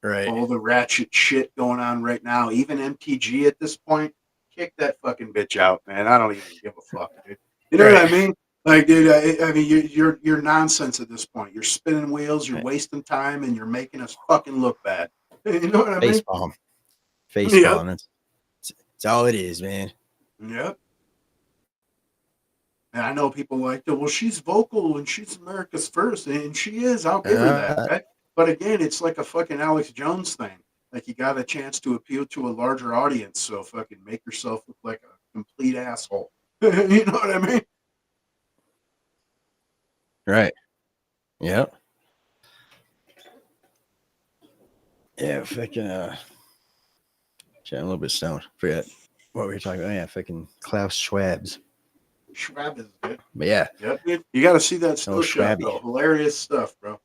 right, all the ratchet shit going on right now. Even MTG at this point, kick that fucking bitch out, man. I don't even give a fuck, dude. You know what I mean? Like, dude, I mean, you're nonsense at this point. You're spinning wheels, you're wasting time, and you're making us fucking look bad. You know what I mean? Face palm. It's all it is, man. Yep. And I know people like that. Well, she's vocal and she's America's first, and she is. I'll give her that. Right? But again, it's like a fucking Alex Jones thing. Like, you got a chance to appeal to a larger audience, so fucking make yourself look like a complete asshole. You know what I mean? Right. Yep. Yeah, fucking getting a little bit stoned. Forget what we were talking about. Yeah, fucking Klaus Schwab's. Schwab is good. But yeah. Yep. You got to see that still shot, though. Hilarious stuff, bro.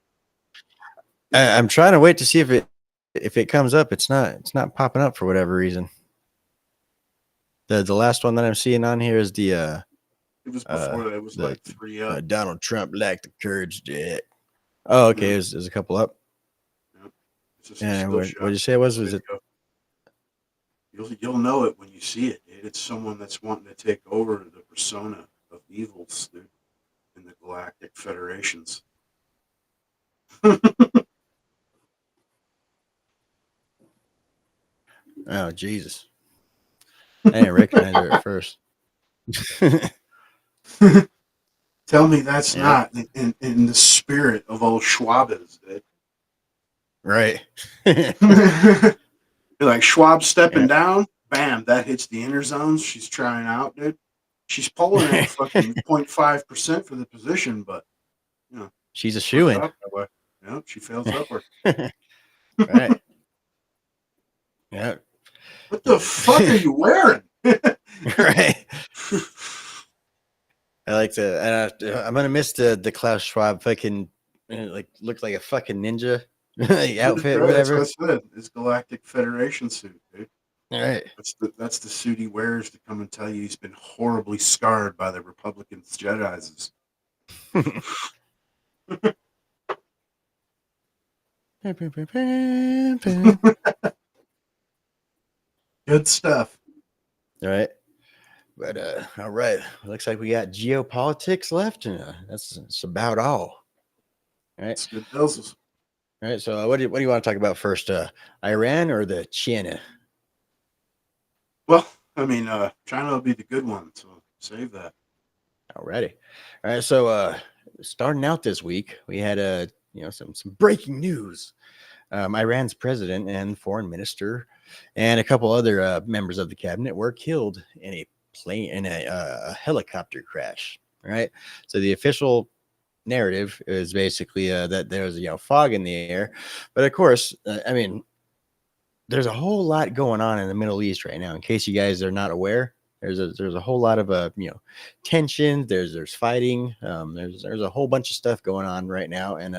I'm trying to wait to see if it comes up. It's not popping up for whatever reason. The last one that I'm seeing on here is the It was before that. It was like 3 up. Donald Trump lacked the courage to. Oh, okay. There's a couple up. Yep. It's just And still what shot did you say it was? Was it? You'll know it when you see it, dude. It's someone that's wanting to take over the persona of evils, dude, in the Galactic Federations. Oh, Jesus. I didn't recognize her at first. Tell me that's not in the spirit of old Schwab is, dude. Right. Like Schwab stepping down, bam, that hits the inner zones. She's trying out, dude. She's polling at fucking 0.5% for the position, but you know she's a shoo-in. Yep, she fails upward. Right. Yeah. What the fuck are you wearing? Right. I like to. I'm gonna miss the Klaus Schwab fucking like looked like a fucking ninja outfit, or whatever. That's what I said. His Galactic Federation suit, dude. All right. That's the suit he wears to come and tell you he's been horribly scarred by the Republican Jedis. Good stuff. All right. But all right. Looks like we got geopolitics left, and that's about all. All right. Good doses. All right. So what do you want to talk about first? Iran or the China? Well, I mean, China will be the good one, so save that. Alrighty. All right. So starting out this week, we had some breaking news. Iran's president and foreign minister and a couple other members of the cabinet were killed in a helicopter crash. Right. So the official narrative is basically that there was fog in the air, but of course, I mean, there's a whole lot going on in the Middle East right now. In case you guys are not aware, there's a whole lot of tension. There's fighting. There's a whole bunch of stuff going on right now, and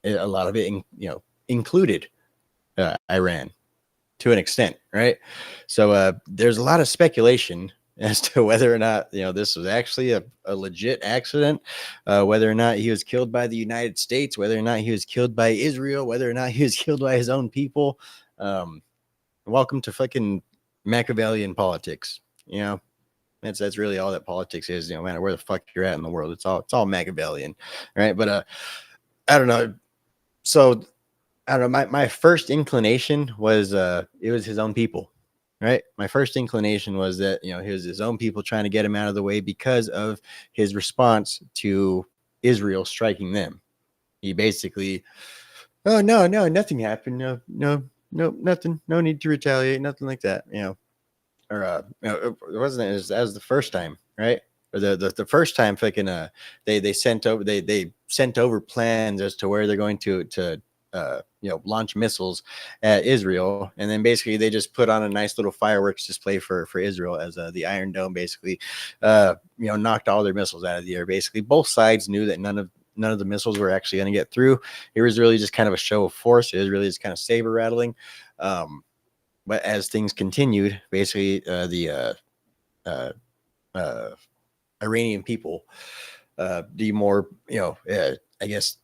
a lot of it included Iran to an extent, right? So there's a lot of speculation as to whether or not this was actually a legit accident, whether or not he was killed by the United States, whether or not he was killed by Israel, whether or not he was killed by his own people. Welcome to fucking Machiavellian politics. That's really all that politics is. No matter where the fuck you're at in the world, it's all Machiavellian, right? But I don't know. So I don't know. My first inclination was it was his own people. Right. My first inclination was that, he was his own people trying to get him out of the way because of his response to Israel striking them. He basically, oh, no, nothing happened. No, nothing. No need to retaliate. Nothing like that, or it wasn't as the first time. Right. Or the first time fucking they sent over plans as to where they're going to launch missiles at Israel, and then basically they just put on a nice little fireworks display for Israel as the Iron Dome basically knocked all their missiles out of the air. Basically both sides knew that none of the missiles were actually going to get through. It was really just kind of a show of force. It was really just kind of saber rattling, but as things continued, basically the Iranian people, the more I guess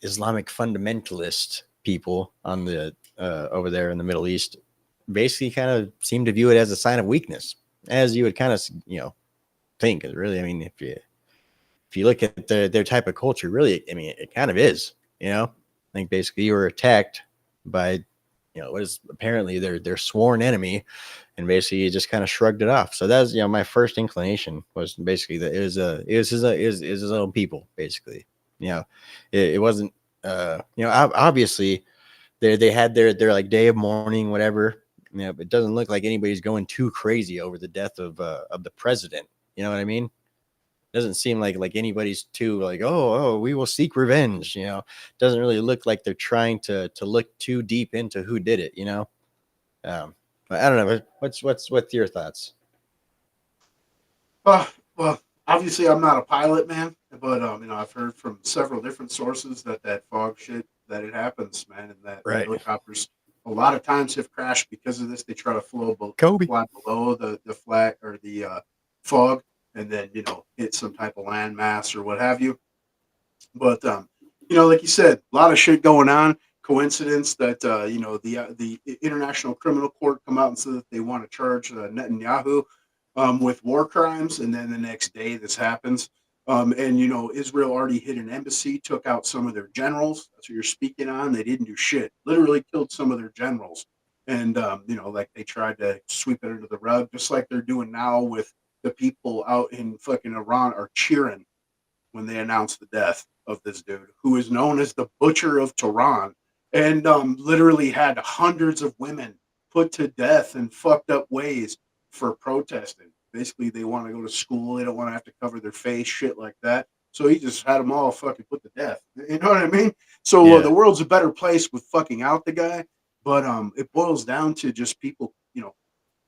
Islamic fundamentalist people on the over there in the Middle East basically kind of seem to view it as a sign of weakness, as you would kind of think. Really, I mean, if you look at their type of culture, really, I mean, it kind of is. I think basically you were attacked by what is apparently their sworn enemy, and basically you just kind of shrugged it off. So that's my first inclination was basically that it was his own people basically. It wasn't obviously they had their like day of mourning, whatever. But it doesn't look like anybody's going too crazy over the death of the president. You know what I mean? It doesn't seem like anybody's too like, oh, we will seek revenge. Doesn't really look like they're trying to look too deep into who did it. But I don't know. What's your thoughts? Well, obviously I'm not a pilot, man, but I've heard from several different sources that fog shit that it happens, man, and that helicopters a lot of times have crashed because of this. They try to fly below the flag or the fog and then, hit some type of landmass or what have you. But, like you said, a lot of shit going on. Coincidence that, the International Criminal Court come out and said that they want to charge Netanyahu with war crimes. And then the next day this happens. Israel already hit an embassy, took out some of their generals. That's what you're speaking on. They didn't do shit. Literally killed some of their generals. And, like they tried to sweep it under the rug, just like they're doing now with the people out in fucking Iran are cheering when they announced the death of this dude who is known as the Butcher of Tehran and literally had hundreds of women put to death in fucked up ways for protesting. Basically, they want to go to school. They don't want to have to cover their face, shit like that. So he just had them all fucking put to death. You know what I mean? So the world's a better place with fucking out the guy. But it boils down to just people,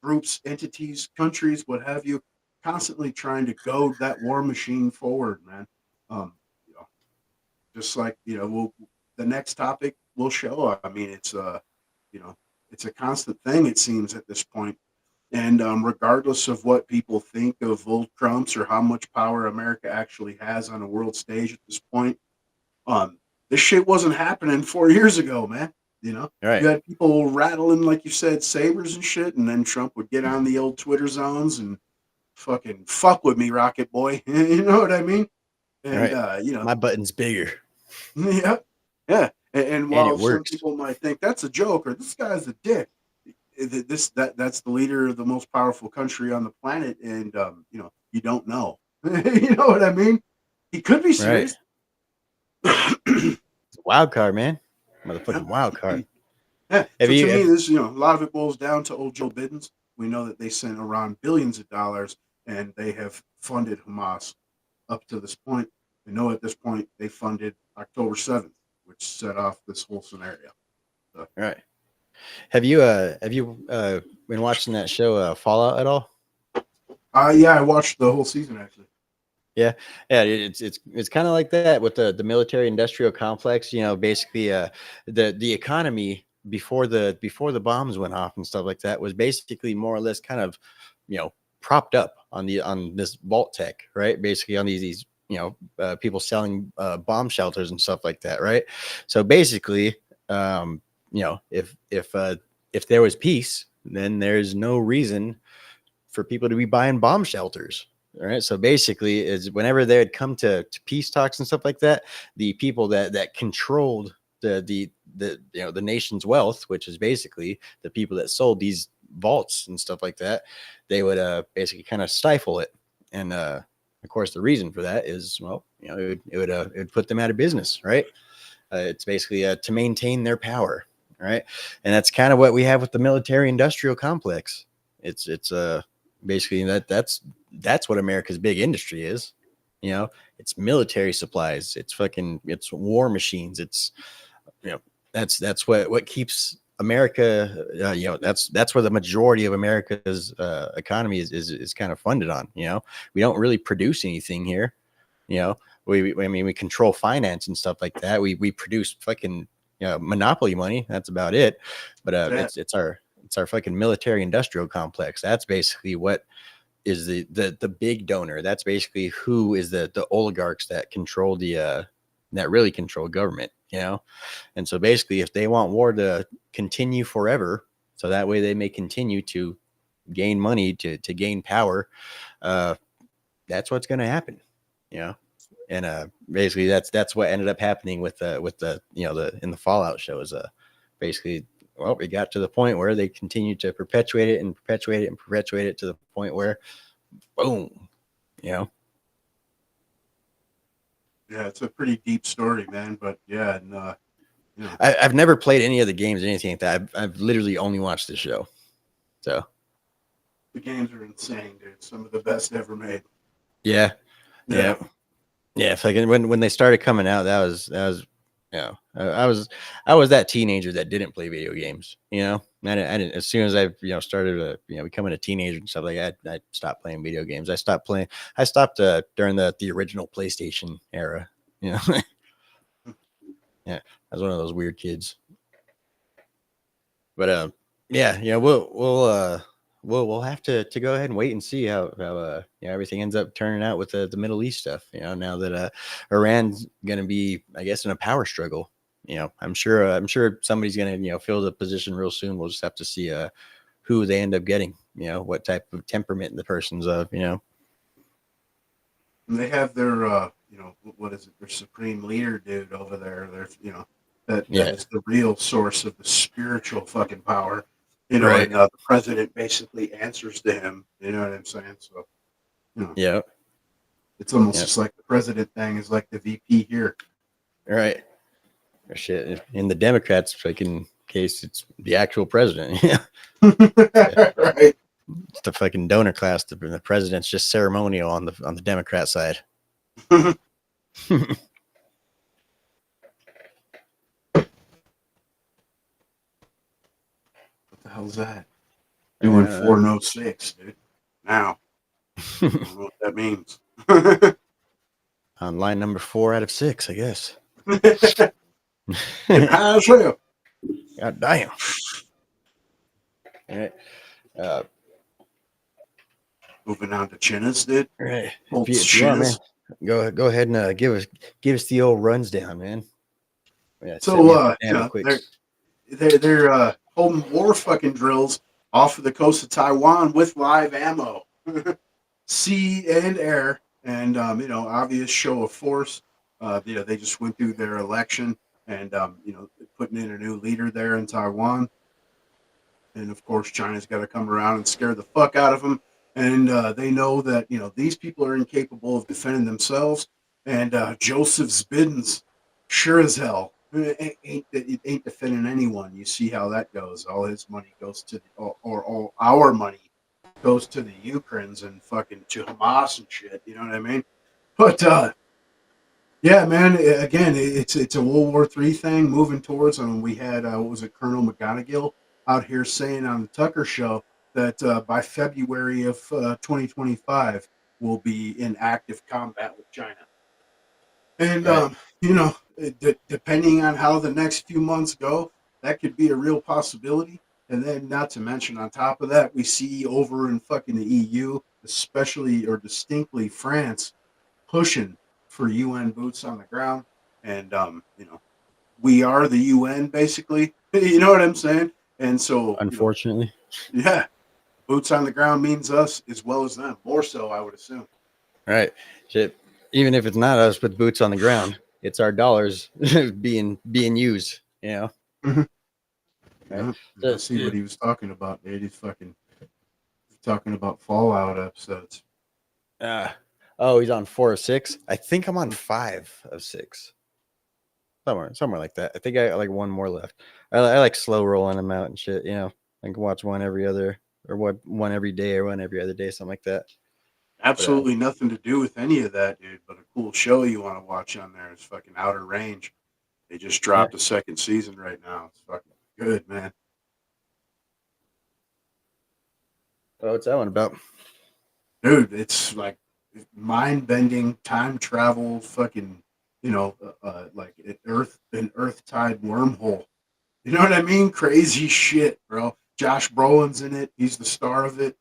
groups, entities, countries, what have you, constantly trying to goad that war machine forward, man. Just like, the next topic will show. I mean, it's it's a constant thing, it seems, at this point. And regardless of what people think of old Trumps or how much power America actually has on a world stage at this point, this shit wasn't happening 4 years ago, man. Right. You had people rattling, like you said, sabers and shit, and then Trump would get on the old Twitter zones and fucking fuck with me, Rocket Boy. You know what I mean? And right. My button's bigger. Yeah, yeah. And while it some works. people might think that's a joke or this guy's a dick, that's the leader of the most powerful country on the planet, and you don't know. You know what I mean? He could be serious. Right. It's a wild card, man. Motherfucking wild card. Yeah. To me, this a lot of it boils down to old Joe Biden's. We know that they sent Iran billions of dollars, and they have funded Hamas up to this point. We know at this point they funded October 7th, which set off this whole scenario. So. Right. Have you been watching that show Fallout at all? Yeah, I watched the whole season actually. Yeah, it's kind of like that with the military industrial complex. Basically, the economy before the bombs went off and stuff like that was basically more or less kind of propped up on this vault tech, right? Basically on these people selling bomb shelters and stuff like that, right? So basically, if there was peace, then there's no reason for people to be buying bomb shelters. All right. So basically, is whenever they had come to peace talks and stuff like that, the people that controlled the nation's wealth, which is basically the people that sold these vaults and stuff like that, they would basically kind of stifle it. And of course, the reason for that is, it would put them out of business, right? It's basically to maintain their power, right? And that's kind of what we have with the military industrial complex. It's basically that's what America's big industry is. It's military supplies. It's war machines. It's that's what keeps America. That's where the majority of America's economy is kind of funded on. We don't really produce anything here. We control finance and stuff like that. We produce fucking monopoly money. That's about it. But it's our fucking military industrial complex. That's basically what is the big donor. That's basically who is the oligarchs that control that really control government, And so basically, if they want war to continue forever, so that way they may continue to gain money to gain power, that's what's going to happen, And basically, that's what ended up happening with the in the Fallout show is basically. Well, we got to the point where they continued to perpetuate it and perpetuate it and perpetuate it to the point where, boom, Yeah, it's a pretty deep story, man. But yeah, and I've never played any of the games or anything like that. I've literally only watched the show. So the games are insane, dude. Some of the best ever made. Yeah. It's like when they started coming out, that was. I was that teenager that didn't play video games, I didn't, as soon as I, started, becoming a teenager and stuff like that, I stopped playing video games. I stopped during the original PlayStation era, Yeah. I was one of those weird kids, but, we'll well, we'll have to go ahead and wait and see how everything ends up turning out with the Middle East stuff. Now that Iran's going to be, I guess, in a power struggle. I'm sure somebody's going to fill the position real soon. We'll just have to see who they end up getting. What type of temperament the person's of. And they have their what is it? Their supreme leader dude over there. That is the real source of the spiritual fucking power. Right. And the president basically answers to him. You know what I'm saying? So, yeah, it's almost just like the president thing is like the VP here. Right. Or shit. In the Democrats' fucking case, it's the actual president. Yeah. Right. It's the fucking donor class. The president's just ceremonial on the Democrat side. What the hell's that? Doing 406, dude. Now. I don't know what that means. On line number 4 out of 6, I guess. How's hell? God damn. All right. Moving on to Chinnas, dude. All right. Old If you want, man, Chinnas. go ahead and give us the old runs down, man. Yeah, So they're holding war fucking drills off of the coast of Taiwan with live ammo, sea and air, and obvious show of force. They just went through their election, and putting in a new leader there in Taiwan, and of course China's got to come around and scare the fuck out of them, and they know that these people are incapable of defending themselves, and Joseph's Biden's sure as hell. It ain't defending anyone. You see how that goes. All his money goes to all our money goes to the Ukrainians and fucking to Hamas and shit. You know what I mean? But yeah, man. Again, it's a World War III thing moving towards. We had what was it, Colonel McGonigal out here saying on the Tucker Show that by February of 2025 we'll be in active combat with China. And depending on how the next few months go, that could be a real possibility. And then, not to mention, on top of that, we see over in fucking the EU, especially or distinctly France, pushing for UN boots on the ground. And we are the UN basically. You know what I'm saying? And so, unfortunately, yeah, boots on the ground means us as well as them. More so, I would assume. Right. Shit. Even if it's not us with boots on the ground, it's our dollars being used. Mm-hmm. Right. Yeah, see what he was talking about, dude. He's fucking talking about Fallout episodes. He's on 4 of 6. I think I'm on 5 of 6. Somewhere like that. I think I got like one more left. I like slow rolling them out and shit. I can watch one every other, or one every day, or one every other day, something like that. Absolutely nothing to do with any of that, dude. But a cool show you want to watch on there is fucking Outer Range. They just dropped a second season right now. It's fucking good, man. What's that one about? Dude, it's like mind-bending time travel, fucking, like an Earth-tide wormhole. You know what I mean? Crazy shit, bro. Josh Brolin's in it. He's the star of it.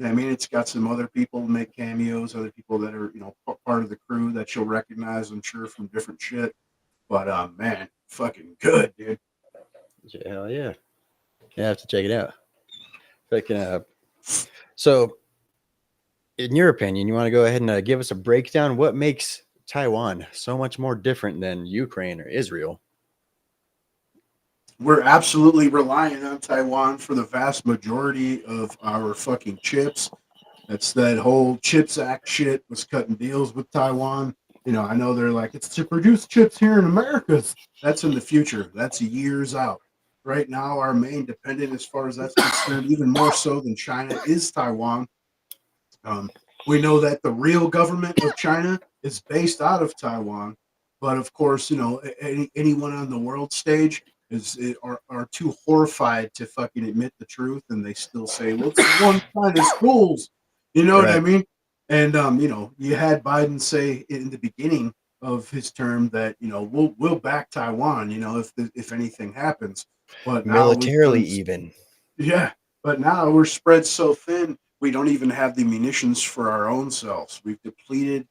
I mean, it's got some other people make cameos, other people that are, part of the crew that you'll recognize, I'm sure, from different shit. But, man, fucking good, dude. Hell yeah. I have to check it out. So, in your opinion, you want to go ahead and give us a breakdown? What makes Taiwan so much more different than Ukraine or Israel? We're absolutely relying on Taiwan for the vast majority of our fucking chips. That's that whole CHIPS Act shit was cutting deals with Taiwan. I know they're like, it's to produce chips here in America. That's in the future. That's years out. Right now, our main dependent, as far as that's concerned, even more so than China, is Taiwan. We know that the real government of China is based out of Taiwan. But of course, anyone on the world stage are too horrified to fucking admit the truth, and they still say, well, it's one China's rules. You know what I mean? And you had Biden say in the beginning of his term that we'll back Taiwan, if anything happens. But militarily, even. Yeah, But now we're spread so thin, we don't even have the munitions for our own selves. We've depleted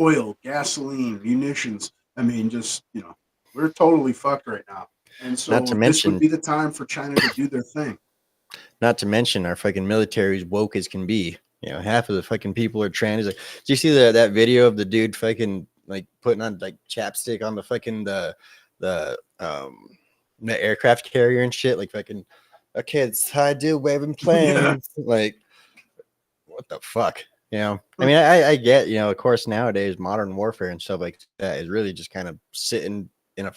oil, gasoline, munitions. I mean, just, we're totally fucked right now. And Not to so this would mention, be the time for China to do their thing. our fucking military is woke as can be. Half of the fucking people are trans. Like, do you see that video of the dude fucking like putting on like chapstick on the fucking the aircraft carrier and shit? Like fucking, okay, it's how I do waving planes. Like, what the fuck? I mean, I get, of course, nowadays modern warfare and stuff like that is really just kind of sitting in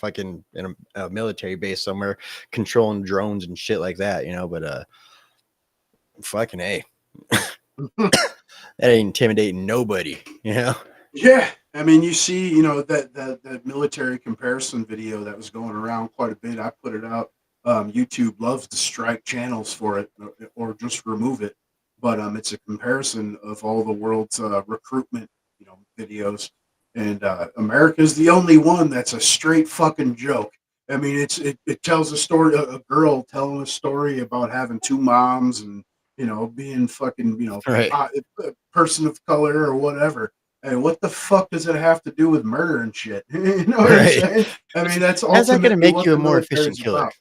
a military base somewhere, controlling drones and shit like that, but fucking A. That ain't intimidating nobody, Yeah. I mean, you see, that military comparison video that was going around quite a bit. I put it out. YouTube loves to strike channels for it or just remove it. But it's a comparison of all the world's recruitment, videos. And America's the only one that's a straight fucking joke. I mean, it tells a story, a girl telling a story about having two moms and, being fucking, right. a person of color or whatever. And what the fuck does it have to do with murder and shit? You know what I'm saying? I mean, that's how's that going to ultimately make what you a the more military efficient is killer? about.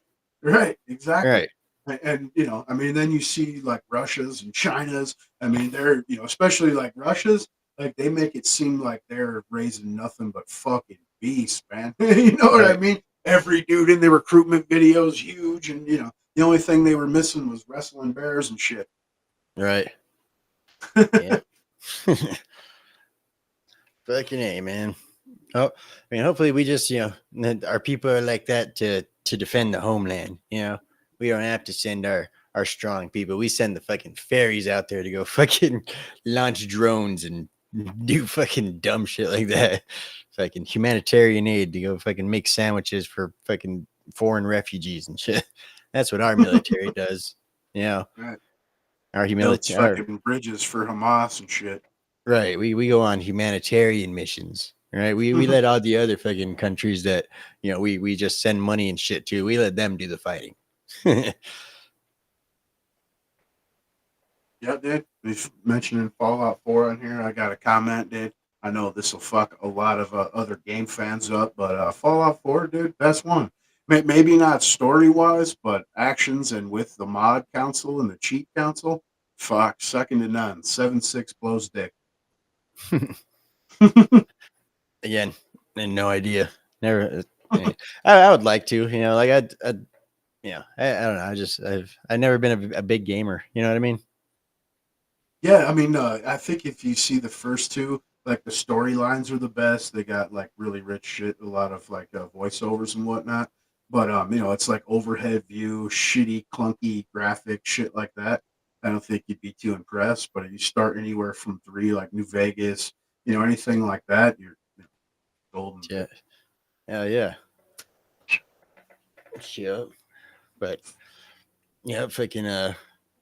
Right, exactly. Right. And I mean, then you see like Russia's and China's. I mean, they're especially like Russia's. Like they make it seem like they're raising nothing but fucking beasts, man. You know what I mean? Every dude in the recruitment video is huge, and the only thing they were missing was wrestling bears and shit. Right. Yeah. Fucking A, man. Oh, I mean, hopefully we just, our people are like that to defend the homeland. We don't have to send our strong people. We send the fucking fairies out there to go fucking launch drones and do fucking dumb shit like that. Fucking humanitarian aid to go fucking make sandwiches for fucking foreign refugees and shit. That's what our military does. Right. Our Builds fucking bridges for Hamas and shit. Right. We go on humanitarian missions. Right. We let all the other fucking countries that, we just send money and shit to. We let them do the fighting. Yeah, dude. We mentioning Fallout 4 on here. I got a comment, dude. I know this will fuck a lot of other game fans up, but Fallout 4, dude, best one. Maybe not story wise, but actions and with the mod council and the cheat council, fuck, second to none. 7.6 blows dick. Again, no idea. Never. I would like to, like I don't know. I've never been a big gamer. You know what I mean? Yeah, I mean, I think if you see the first two, like the storylines are the best. They got like really rich shit, a lot of like voiceovers and whatnot. But it's like overhead view, shitty, clunky graphic shit like that. I don't think you'd be too impressed. But if you start anywhere from 3, like New Vegas, anything like that, you're golden. Yeah. Hell yeah. Shit. But fucking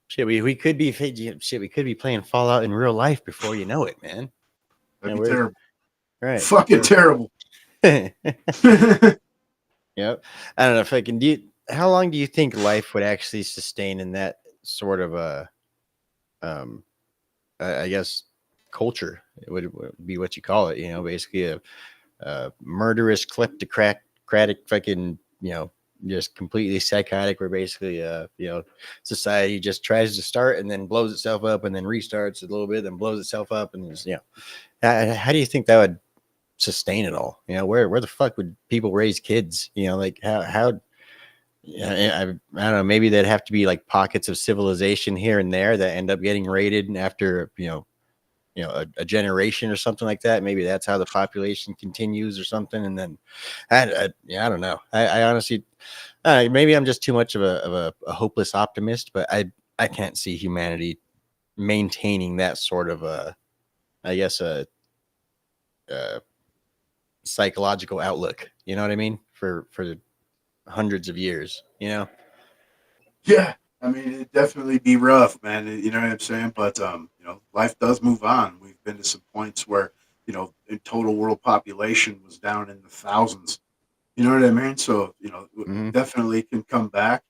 shit, we could be playing Fallout in real life before you know it, man. That'd be terrible. Right. Fucking terrible. Yep. I don't know if I can how long do you think life would actually sustain in that sort of I guess culture? It would be what you call it, basically a murderous kleptocratic fucking, just completely psychotic, where basically society just tries to start and then blows itself up and then restarts a little bit, then blows itself up, and just, how do you think that would sustain it all? Where the fuck would people raise kids? Like how I don't know, maybe there'd have to be like pockets of civilization here and there that end up getting raided after a generation or something like that. Maybe that's how the population continues or something. And then I don't know. I honestly, maybe I'm just too much of a hopeless optimist, but I can't see humanity maintaining that sort of I guess a psychological outlook. You know what I mean? For hundreds of years, Yeah. I mean, it'd definitely be rough, man. You know what I'm saying? But, life does move on. We've been to some points where, in total world population was down in the thousands. You know what I mean? So, definitely can come back.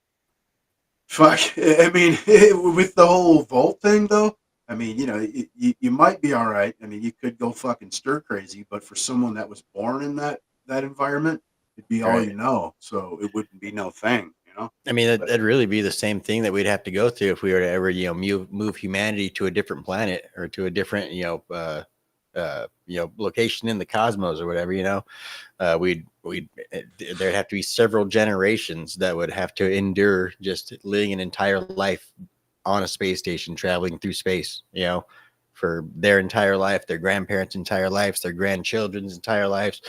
Fuck. I mean, with the whole Volt thing, though, I mean, you might be all right. I mean, you could go fucking stir crazy, but for someone that was born in that environment, it'd be all Right. you know. So it wouldn't be no thing, I mean, that'd really be the same thing that we'd have to go through if we were to ever, move humanity to a different planet or to a different, location in the cosmos or whatever. There'd have to be several generations that would have to endure just living an entire life on a space station, traveling through space. For their entire life, their grandparents' entire lives, their grandchildren's entire lives.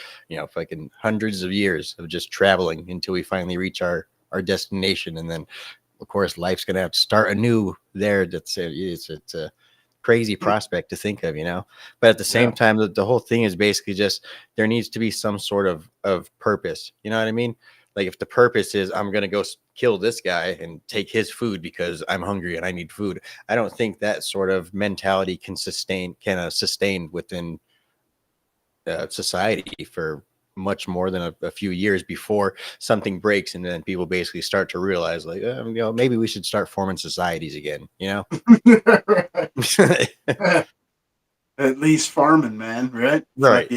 Fucking hundreds of years of just traveling until we finally reach our destination, and then of course life's gonna have to start anew there. It's a crazy prospect to think of, but at the same time, the whole thing is basically just there needs to be some sort of purpose. You know what I mean? Like if the purpose is I'm gonna go kill this guy and take his food because I'm hungry and I need food, I don't think that sort of mentality can sustain within society for much more than a few years before something breaks, and then people basically start to realize like maybe we should start forming societies again. At least farming, man, right? Right.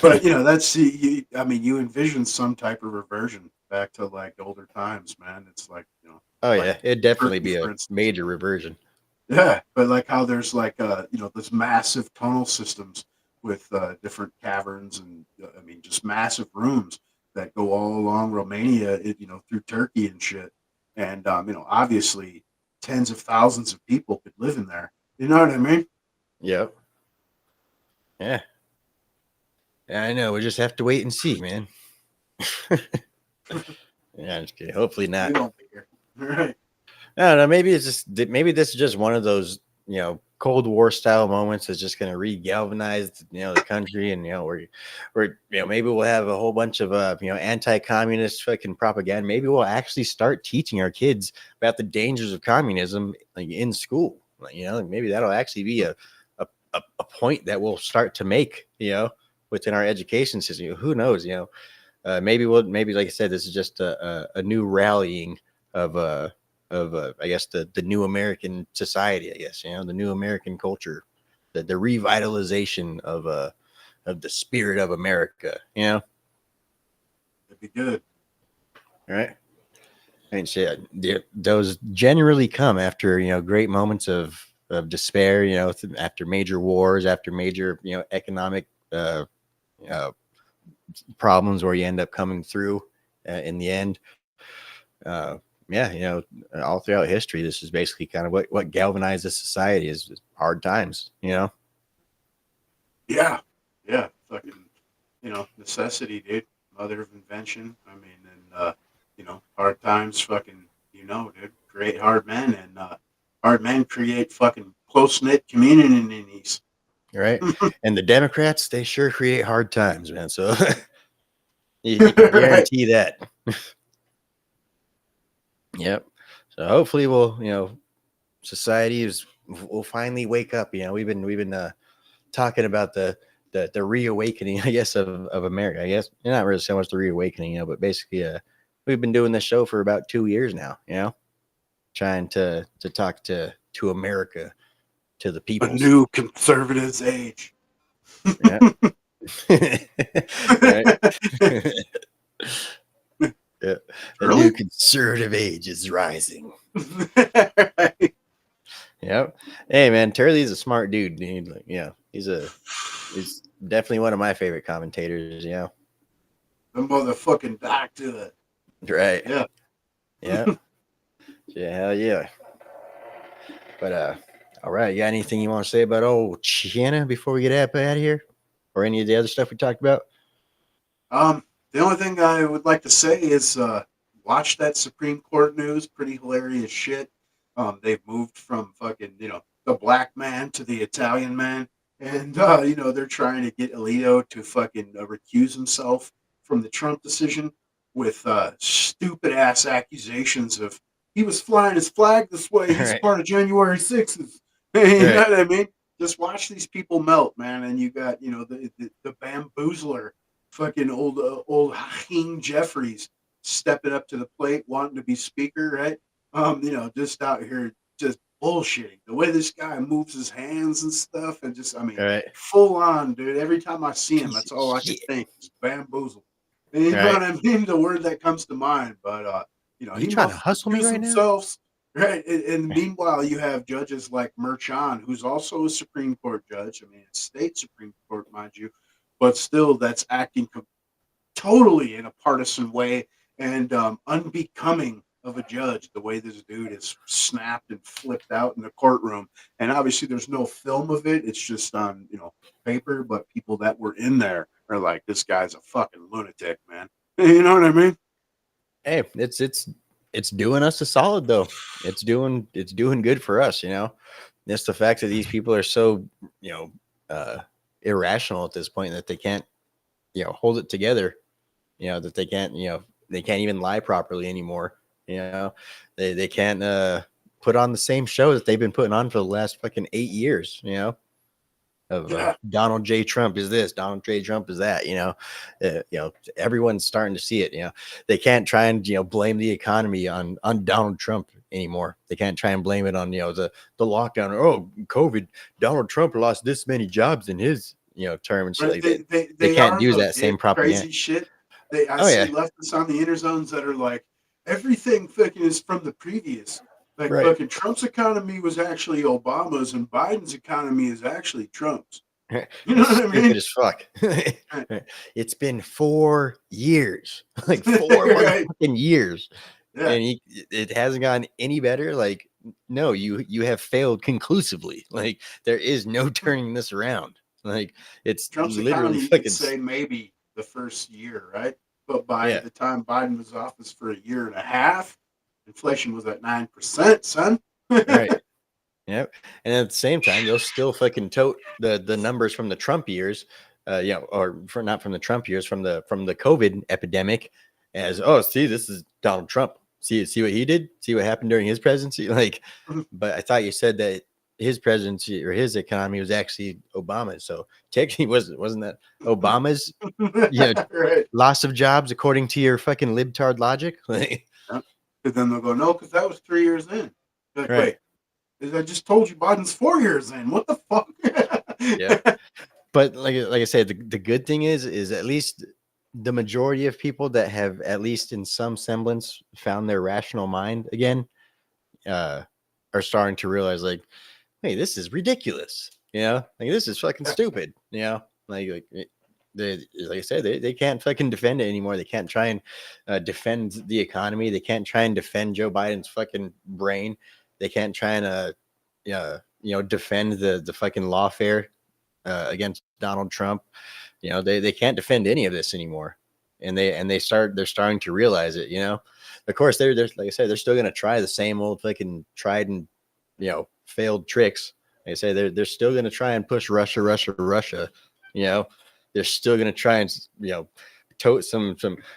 But that's I mean, you envision some type of reversion back to like older times, man. It's like Oh like yeah, it'd definitely Turkey, be for a instance. major reversion. Yeah, but like how there's like this massive tunnel systems with different caverns and I mean just massive rooms that go all along Romania, through Turkey and shit. And obviously tens of thousands of people could live in there. You know what I mean? Yep. Yeah. I know. We just have to wait and see, man. Yeah, I'm just kidding. Hopefully not. You don't care. Right. I don't know. Maybe maybe this is just one of those, Cold War style moments that's just going to re-galvanize, the country, and we're maybe we'll have a whole bunch of anti-communist fucking propaganda. Maybe we'll actually start teaching our kids about the dangers of communism like in school. Maybe that'll actually be a point that we'll start to make, within our education system. Who knows? Maybe like I said, this is just a new rallying of I guess the new American society, I guess, the new American culture, the revitalization of the spirit of America, That'd be good. All right. And shit, those generally come after, great moments of despair, after major wars, after major, economic problems where you end up coming through in the end. All throughout history, this is basically kind of what galvanized the society is hard times, Yeah. Fucking, necessity, dude. Mother of invention. I mean, and, hard times fucking, dude, create hard men, and hard men create fucking close-knit communities. Right. And the Democrats, they sure create hard times, man. So you can guarantee that. Yep. So hopefully society will finally wake up. We've been talking about the reawakening, I guess, of America. I guess not really so much the reawakening, but basically we've been doing this show for about 2 years now, trying to talk to America, to the people. A new conservatives age. Yeah. Yeah. A new conservative age is rising. Yep. Hey man, Turley's a smart dude. He's definitely one of my favorite commentators. The motherfucking doctor. Right. Yeah. Yeah. Yeah. Hell yeah. But all right. You got anything you want to say about old China before we get out of here, or any of the other stuff we talked about? The only thing I would like to say is watch that Supreme Court news. Pretty hilarious shit. They've moved from fucking, the black man to the Italian man. And, they're trying to get Alito to fucking recuse himself from the Trump decision with stupid ass accusations of he was flying his flag this way. He's part of January 6th. You know what I mean? Just watch these people melt, man. And you got, the bamboozler. Fucking old Hakeem Jeffries stepping up to the plate, wanting to be speaker, right? Just out here just bullshitting. The way this guy moves his hands and stuff, and just, I mean, Right. full on, dude. Every time I see him, Piece that's of all I can shit. think. Just bamboozle. And you know Right. what I mean? The word that comes to mind. But You he trying to must hustle me accuse right now? himself. Right. And meanwhile, you have judges like Merchan, who's also a Supreme Court judge. I mean, it's state Supreme Court, mind you, but still that's acting totally in a partisan way and unbecoming of a judge, the way this dude is snapped and flipped out in the courtroom. And obviously there's no film of it, it's just on paper, but people that were in there are like, this guy's a fucking lunatic, man. You know what I mean? Hey, it's doing us a solid though. It's doing good for us, It's the fact that these people are so, irrational at this point that they can't, hold it together, that they can't even lie properly anymore. They can't put on the same show that they've been putting on for the last fucking 8 years, of Donald J. Trump is this, Donald J. Trump is that, everyone's starting to see it. They can't try and blame the economy on Donald Trump anymore. They can't try and blame it on the lockdown. Oh, COVID, Donald Trump lost this many jobs in his term and shit like that. They can't use that same propaganda. Crazy shit. I see leftists on the inner zones that are like, everything fucking is from the previous. Like, fucking Trump's economy was actually Obama's, and Biden's economy is actually Trump's. You know what I mean? Stupid as fuck. It's been 4 years, like 4 motherfucking years, and it hasn't gotten any better. Like, no, you have failed conclusively. Like, there is no turning this around. Like, it's Trump's literally economy, you fucking could say maybe the first year, right? But by the time Biden was in office for a year and a half, inflation was at 9%, son. Right. Yep. And at the same time, they'll still fucking tote the numbers from the Trump years, not from the Trump years, from the COVID epidemic, as, oh, see, this is Donald Trump. See what he did. See what happened during his presidency. Like, but I thought you said that his presidency or his economy was actually Obama's. So technically, wasn't that Obama's? Loss of jobs according to your fucking libtard logic. Like, But then they'll go, no, because that was 3 years in. Like, wait, I just told you Biden's 4 years in. What the fuck? Yeah. But like I said, the good thing is at least the majority of people that have at least in some semblance found their rational mind again are starting to realize, like, hey, this is ridiculous. Like, this is fucking stupid. Like I said, they can't fucking defend it anymore. They can't try and defend the economy. They can't try and defend Joe Biden's fucking brain. They can't try and defend the fucking lawfare against Donald Trump. They can't defend any of this anymore. And they're starting to realize it. Of course, they're like I said, they're still gonna try the same old fucking tried and failed tricks. Like I say, they're still gonna try and push Russia. They're still gonna try and tote some.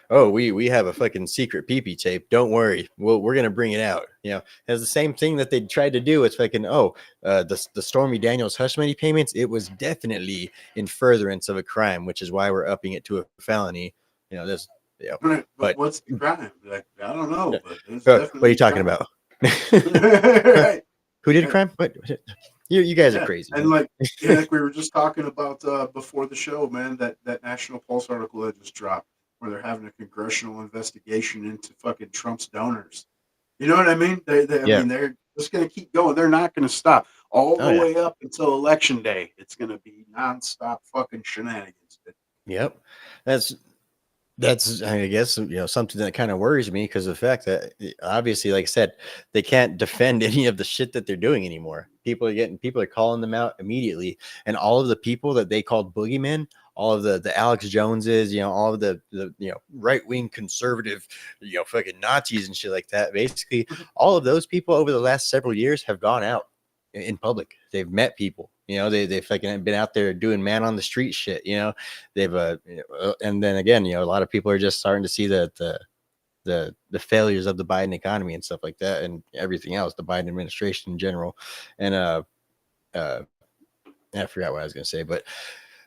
Oh, we have a fucking secret pee tape. Don't worry, we're gonna bring it out. As the same thing that they tried to do. It's fucking the Stormy Daniels hush money payments. It was definitely in furtherance of a crime, which is why we're upping it to a felony. This. Right, but what's the crime? Like, I don't know. But what are you talking about? Right. Who did a crime? What? You guys are crazy. And like we were just talking about before the show, man, that National Pulse article that just dropped, where they're having a congressional investigation into fucking Trump's donors. You know what I mean? I mean, they're just going to keep going. They're not going to stop all the way up until election day. It's going to be nonstop fucking shenanigans. Yep. That's I guess something that kind of worries me, because of the fact that obviously, like I said, they can't defend any of the shit that they're doing anymore. People are calling them out immediately, and all of the people that they called boogeymen, all of the Alex Joneses, all of the right wing conservative, fucking Nazis and shit like that. Basically, all of those people over the last several years have gone out in public. They've met people. They've fucking been out there doing man on the street shit. They've and then again, a lot of people are just starting to see the failures of the Biden economy and stuff like that, and everything else, the Biden administration in general. And I forgot what I was going to say, but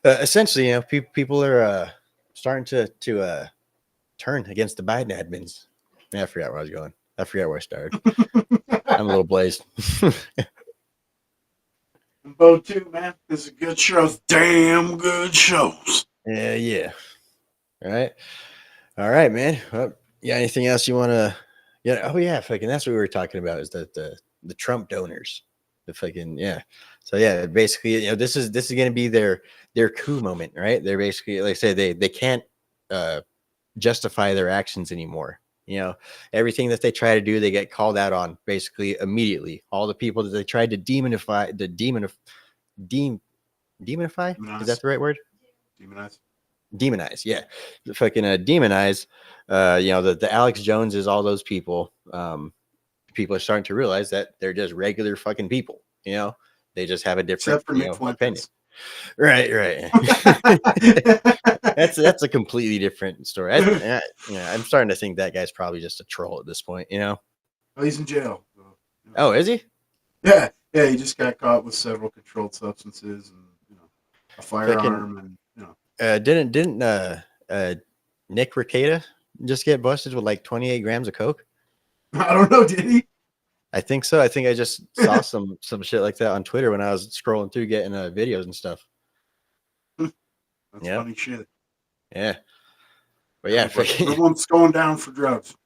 essentially, people are starting to turn against the Biden admins. I forgot where I was going. I forgot where I started. I'm a little blazed. Bo too, man. This is good shows. Damn good shows. Yeah. All right, man. Well, yeah. Anything else you want to? Yeah. Oh yeah, fucking. That's what we were talking about. Is the Trump donors? The fucking yeah. So yeah, basically, this is going to be their coup moment, right? They're basically, like I say, they can't justify their actions anymore. Everything that they try to do, they get called out on basically immediately. All the people that they tried to demonify, demonify. Is that the right word? Demonize, yeah. The fucking demonize, the Alex Joneses, all those people. People are starting to realize that they're just regular fucking people. They just have a different opinion. Right. That's a completely different story. I'm starting to think that guy's probably just a troll at this point. Oh, he's in jail. Oh, is he? Yeah. He just got caught with several controlled substances and a firearm Didn't Nick Rekieta just get busted with like 28 grams of coke? I don't know. Did he? I think so. I think I just saw some shit like that on Twitter when I was scrolling through getting videos and stuff. That's funny shit. Yeah. But yeah, everyone's going down for drugs.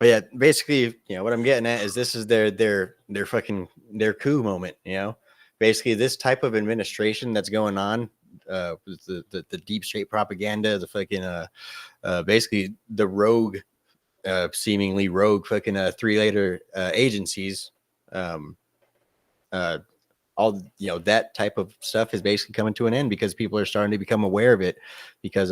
But yeah, basically, what I'm getting at is this is their coup moment. Basically this type of administration that's going on, the deep state propaganda, the fucking basically the rogue, seemingly rogue fucking 3-letter agencies, all that type of stuff is basically coming to an end because people are starting to become aware of it because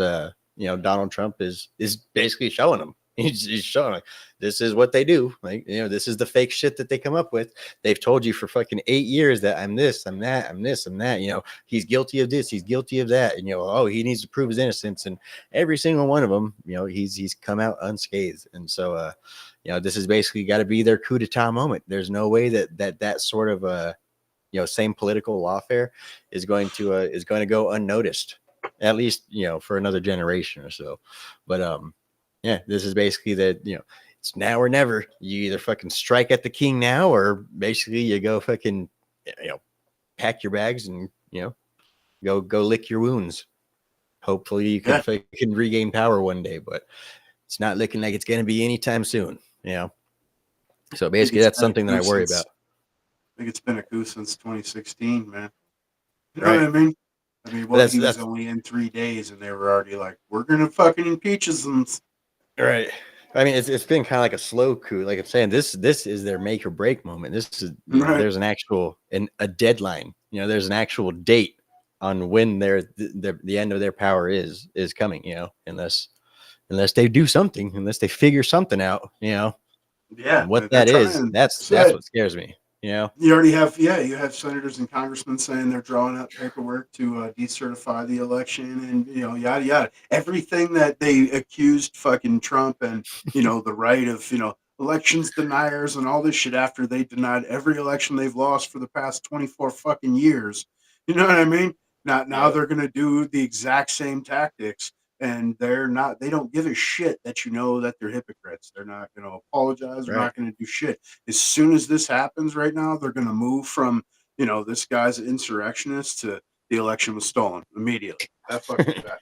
Donald Trump is basically showing them. He's showing like this is what they do. Like, this is the fake shit that they come up with. They've told you for fucking 8 years that I'm this, I'm that, I'm this, I'm that. He's guilty of this, he's guilty of that, and he needs to prove his innocence. And every single one of them, he's come out unscathed. And so, this has basically got to be their coup d'etat moment. There's no way that sort of same political lawfare is going to go unnoticed, at least for another generation or so. But yeah, this is basically that, it's now or never. You either fucking strike at the king now, or basically you go fucking, pack your bags and, go lick your wounds. Hopefully you can fucking regain power one day, but it's not looking like it's going to be anytime soon, So basically that's something that I worry about. I think it's been a coup since 2016, man. You know what I mean? He was only in 3 days and they were already like, we're going to fucking impeach them. Right. I mean, it's been kind of like a slow coup. Like I'm saying, this is their make or break moment. This is there's an actual a deadline. There's an actual date on when the end of their power is coming. Unless they do something, unless they figure something out. Yeah. And what that is, that's what scares me. You already have, you have senators and congressmen saying they're drawing up paperwork to decertify the election and, yada, yada. Everything that they accused fucking Trump and, the right of, elections deniers and all this shit after they denied every election they've lost for the past 24 fucking years. You know what I mean? Now they're going to do the exact same tactics. And they don't give a shit that that they're hypocrites. They're not going to apologize. They're not going to do shit. As soon as this happens right now, they're going to move from, this guy's an insurrectionist to the election was stolen immediately. That fucking guy.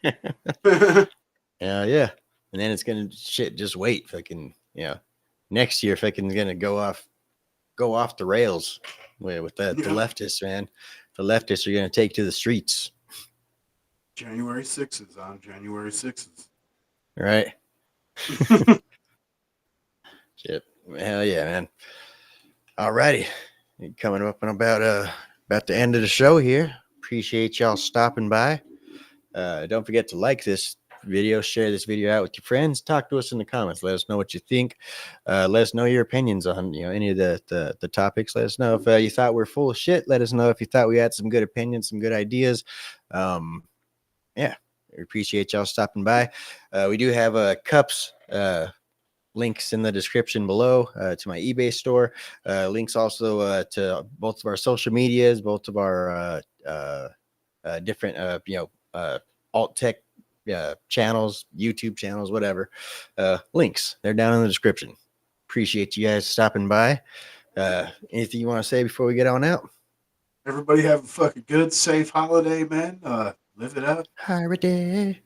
Yeah. And then it's going to just wait. Fucking, next year, fucking going to go off the rails with the leftists, man. The leftists are going to take to the streets. January 6th on January 6th. Right. Shit. Hell yeah, man. All righty. Coming up on about the end of the show here. Appreciate y'all stopping by. Don't forget to like this video, share this video out with your friends, talk to us in the comments. Let us know what you think. Let us know your opinions on any of the topics. Let us know if you thought we're full of shit. Let us know if you thought we had some good opinions, some good ideas. Yeah, we appreciate y'all stopping by. We do have cups links in the description below to my eBay store. Links also to both of our social medias, both of our different alt tech channels, YouTube channels, whatever. Links, they're down in the description. appreciate you guys stopping by. Anything you want to say before we get on out? Everybody have a fucking good, safe holiday, man. Live it up. Holiday.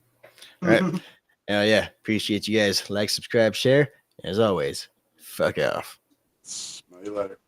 All right. Yeah. Appreciate you guys. Like, subscribe, share. As always, fuck off. Smell you later.